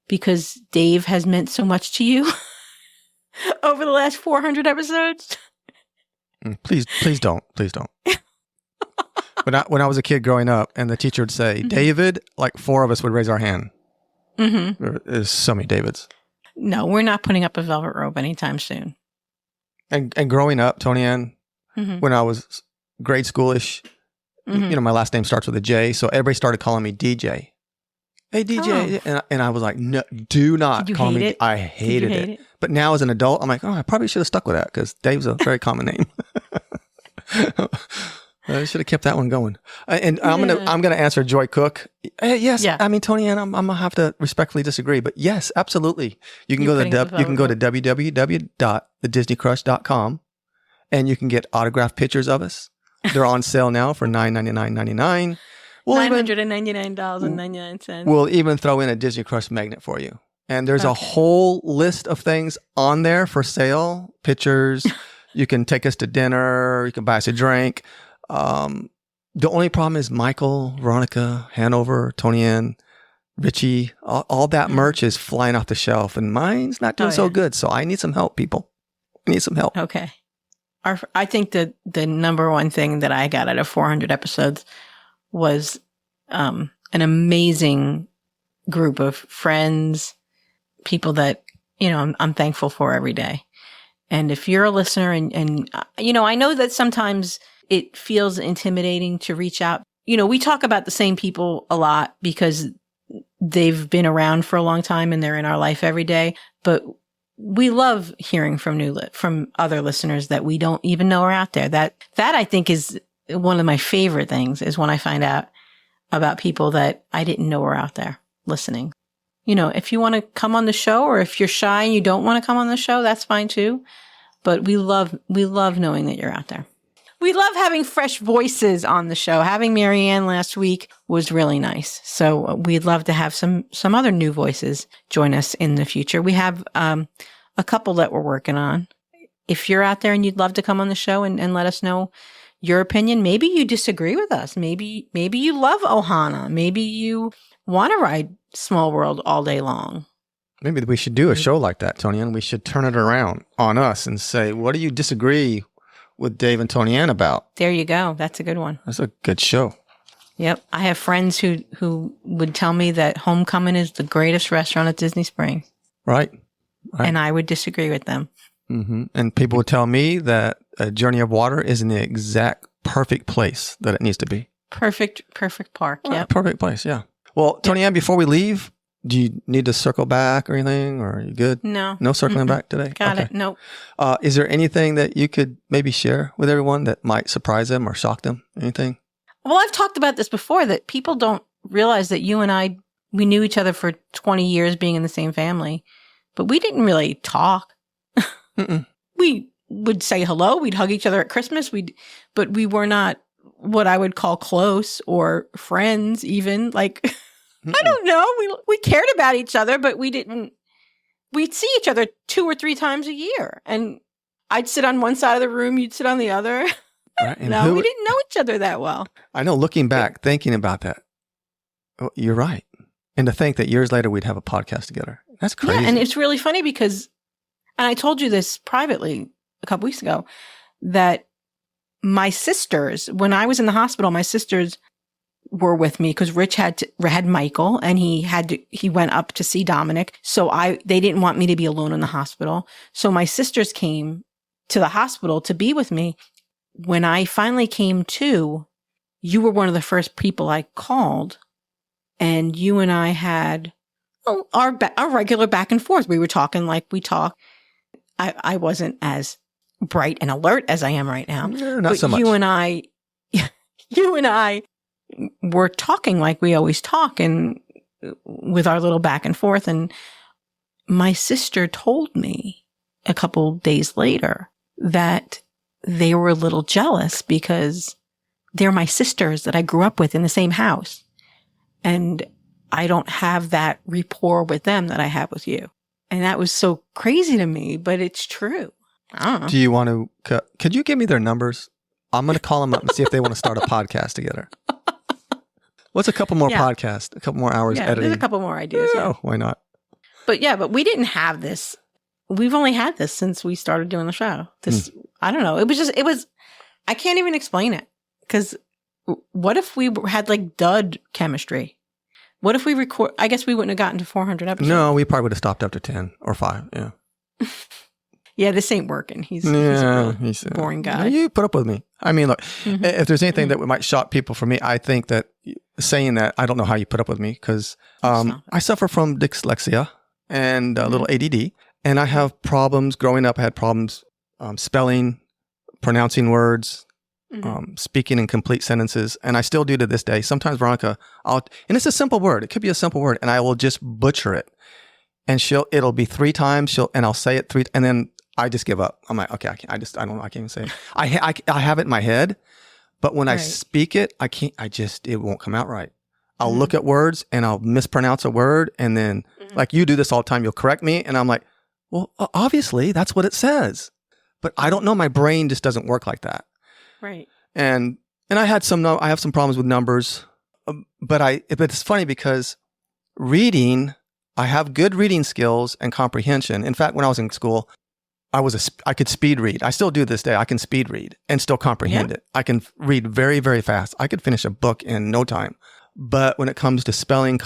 because Dave has meant so much to you over the last 400 episodes? Please don't. When I was a kid growing up and the teacher would say, David, like 4 of us would raise our hand. Mm-hmm. There's so many Davids. No, we're not putting up a velvet rope anytime soon. And growing up, Tony Ann, when I was grade schoolish, my last name starts with a J, so everybody started calling me DJ. Hey, DJ. Oh. And I was like, no, do not call me. I hated it. But now as an adult, I'm like, I probably should have stuck with that because Dave's a very common name. I should have kept that one going. And I'm gonna answer Joy Cook. Yes, yeah. I mean, Tony Ann, I'm gonna have to respectfully disagree, but yes, absolutely. You can go to www.thedisneycrush.com and you can get autographed pictures of us. They're on sale now for $999.99. $999.99. We'll even throw in a Disney Crush magnet for you. And there's a whole list of things on there for sale. Pictures. You can take us to dinner. You can buy us a drink. The only problem is Michael, Veronica, Hanover, Tony Ann, Richie, all that merch is flying off the shelf and mine's not doing so good. So I need some help, people. I need some help. Okay. I think the number one thing that I got out of 400 episodes was an amazing group of friends, people that, I'm thankful for every day. And if you're a listener and I know that sometimes it feels intimidating to reach out. We talk about the same people a lot because they've been around for a long time and they're in our life every day. But we love hearing from other listeners that we don't even know are out there. That I think is one of my favorite things is when I find out about people that I didn't know were out there listening. If you want to come on the show or if you're shy and you don't want to come on the show, that's fine too. But we love knowing that you're out there. We love having fresh voices on the show. Having Marianne last week was really nice. So we'd love to have some other new voices join us in the future. We have a couple that we're working on. If you're out there and you'd love to come on the show and let us know your opinion, maybe you disagree with us. Maybe you love Ohana. Maybe you want to ride Small World all day long. Maybe we should do a show like that, Tony, and we should turn it around on us and say, what do you disagree with Dave and Tony Ann about? There you go. That's a good one. That's a good show. Yep. I have friends who would tell me that Homecoming is the greatest restaurant at Disney Springs. Right. And I would disagree with them. Mm-hmm. And people would tell me that a Journey of Water is in the exact perfect place that it needs to be. Perfect park. Yeah. Perfect place. Yeah. Well, Tony Ann, before we leave, do you need to circle back or anything, or are you good? No. No circling back today? Got it. Nope. Is there anything that you could maybe share with everyone that might surprise them or shock them? Anything? Well, I've talked about this before, that people don't realize that you and I, we knew each other for 20 years being in the same family, but we didn't really talk. We would say hello. We'd hug each other at Christmas. But we were not what I would call close or friends even. Like... I don't know. We cared about each other, but we'd see each other 2 or 3 times a year. And I'd sit on one side of the room, you'd sit on the other. Right. We didn't know each other that well. I know, looking back, thinking about that, you're right. And to think that years later we'd have a podcast together. That's crazy. Yeah, and it's really funny because, and I told you this privately a couple weeks ago, that my sisters, when I was in the hospital, my sisters were with me because Rich had Michael, and he went up to see Dominic. So they didn't want me to be alone in the hospital. So my sisters came to the hospital to be with me. When I finally came to, you were one of the first people I called, and you and I had our regular back and forth. We were talking like we talk. I wasn't as bright and alert as I am right now. No, not so much. You and I were talking like we always talk, and with our little back and forth. And my sister told me a couple days later that they were a little jealous because they're my sisters that I grew up with in the same house. And I don't have that rapport with them that I have with you. And that was so crazy to me, but it's true. I don't know. Do you want to, could you give me their numbers? I'm going to call them up and see if they want to start a podcast together. What's a couple more podcasts, a couple more hours editing? There's a couple more ideas. Yeah, why not? But we didn't have this. We've only had this since we started doing the show. I don't know. It was, I can't even explain it. Because what if we had like dud chemistry? What if we record? I guess we wouldn't have gotten to 400 episodes. No, we probably would have stopped after 10 or 5. Yeah. Yeah, this ain't working. He's a boring guy. You put up with me. I mean, look, if there's anything that might shock people for me, I think that saying that, I don't know how you put up with me because I suffer from dyslexia and a little ADD, and I have problems growing up. I had problems spelling, pronouncing words, speaking in complete sentences, and I still do to this day. Sometimes Veronica, and it's a simple word. It could be a simple word, and I will just butcher it, and it'll be 3 times. And I'll say it 3, and then I just give up. I'm like, okay, I don't know. I can't even say it. I have it in my head, but when I speak it, I can't. It won't come out right. I'll look at words and I'll mispronounce a word, and then like you do this all the time, you'll correct me, and I'm like, well, obviously that's what it says, but I don't know. My brain just doesn't work like that. Right. And I have some problems with numbers, but it's funny because reading, I have good reading skills and comprehension. In fact, when I was in school, I could speed read. I still do this day. I can speed read and still comprehend it. I can read very, very fast. I could finish a book in no time. But when it comes to spelling,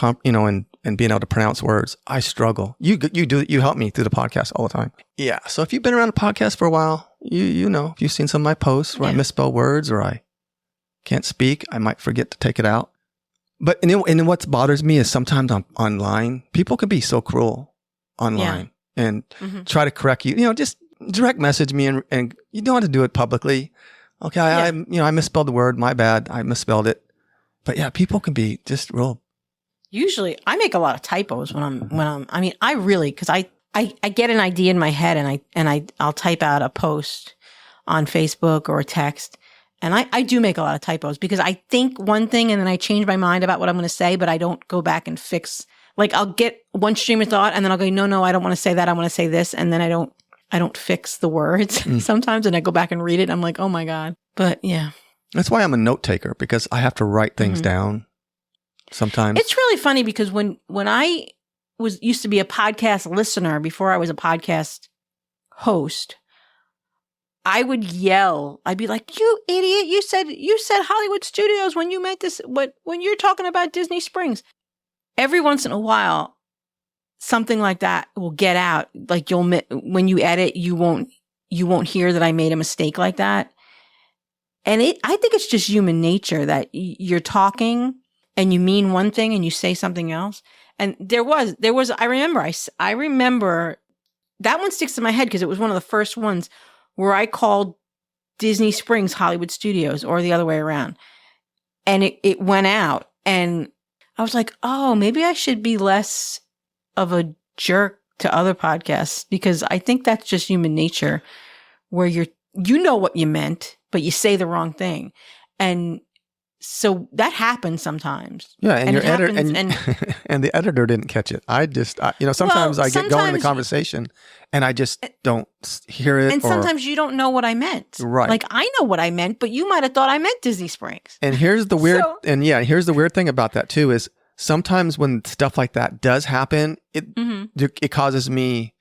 and being able to pronounce words, I struggle. You help me through the podcast all the time. Yeah. So if you've been around the podcast for a while, you know, if you've seen some of my posts where I misspell words or I can't speak, I might forget to take it out. But and what bothers me is sometimes online, people can be so cruel online and try to correct you. You know, just direct message me and you don't have to do it publicly. Okay, I misspelled the word. My bad. I misspelled it. But yeah, people can be just real. Usually, I make a lot of typos when I'm. I mean, I really, because I get an idea in my head and I'll type out a post on Facebook or a text, and I do make a lot of typos because I think one thing and then I change my mind about what I'm going to say, but I don't go back and fix. Like I'll get one stream of thought and then I'll go, no, I don't want to say that. I want to say this, and then I don't fix the words sometimes, and I go back and read it. I'm like, oh my God. But yeah. That's why I'm a note taker, because I have to write things down sometimes. It's really funny because when I used to be a podcast listener before I was a podcast host, I would yell. I'd be like, "You idiot! You said Hollywood Studios when you meant this. When you're talking about Disney Springs." Every once in a while, something like that will get out. Like when you edit, you won't hear that I made a mistake like that. And I think it's just human nature that you're talking and you mean one thing and you say something else. And there was, I remember that one sticks to my head because it was one of the first ones where I called Disney Springs Hollywood Studios, or the other way around. And it went out, and I was like, oh, maybe I should be less of a jerk to other podcasts, because I think that's just human nature where you know what you meant, but you say the wrong thing. And so that happens sometimes. Yeah, and your editor and the editor didn't catch it. Sometimes I get going in the conversation and I just don't hear it. And sometimes you don't know what I meant. Right. Like I know what I meant, but you might have thought I meant Disney Springs. And here's the weird here's the weird thing about that too is sometimes when stuff like that does happen, it causes me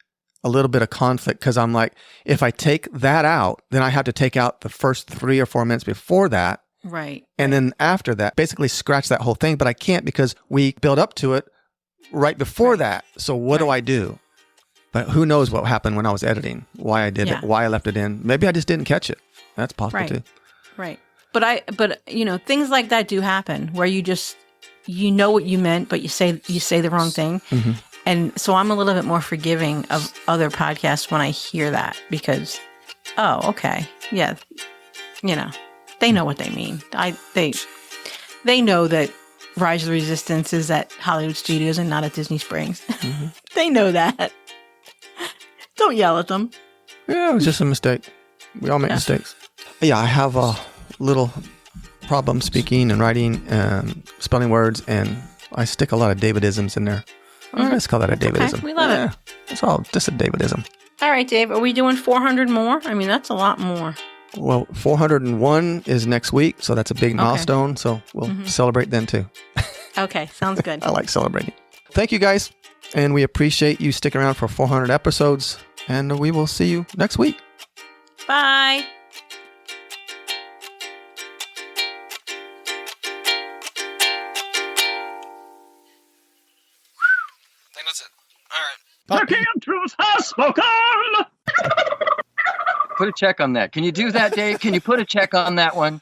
a little bit of conflict because I'm like, if I take that out, then I have to take out the first 3 or 4 minutes before that. Right. And then after that, basically scratch that whole thing. But I can't because we build up to it right before that. So what do I do? But who knows what happened when I was editing, why I did it, why I left it in. Maybe I just didn't catch it. That's possible too. Right. But you know, things like that do happen where you just, you know what you meant, but you say the wrong thing. Mm-hmm. And so I'm a little bit more forgiving of other podcasts when I hear that because, oh, okay. Yeah. You know, they know what they mean. They know that Rise of the Resistance is at Hollywood Studios and not at Disney Springs. Mm-hmm. They know that. Don't yell at them. Yeah, it was just a mistake. We all make mistakes. Yeah, I have a little problem speaking and writing and spelling words, and I stick a lot of Davidisms in there. Let's call that a Davidism. Okay, we love it. It's all just a Davidism. All right, Dave. Are we doing 400 more? I mean, that's a lot more. Well, 401 is next week, so that's a big milestone. So we'll celebrate then too. Okay, sounds good. I like celebrating. Thank you, guys. And we appreciate you sticking around for 400 episodes. And we will see you next week. Bye. I think that's it. All right. The key of truth has spoken. Put a check on that. Can you do that, Dave? Can you put a check on that one?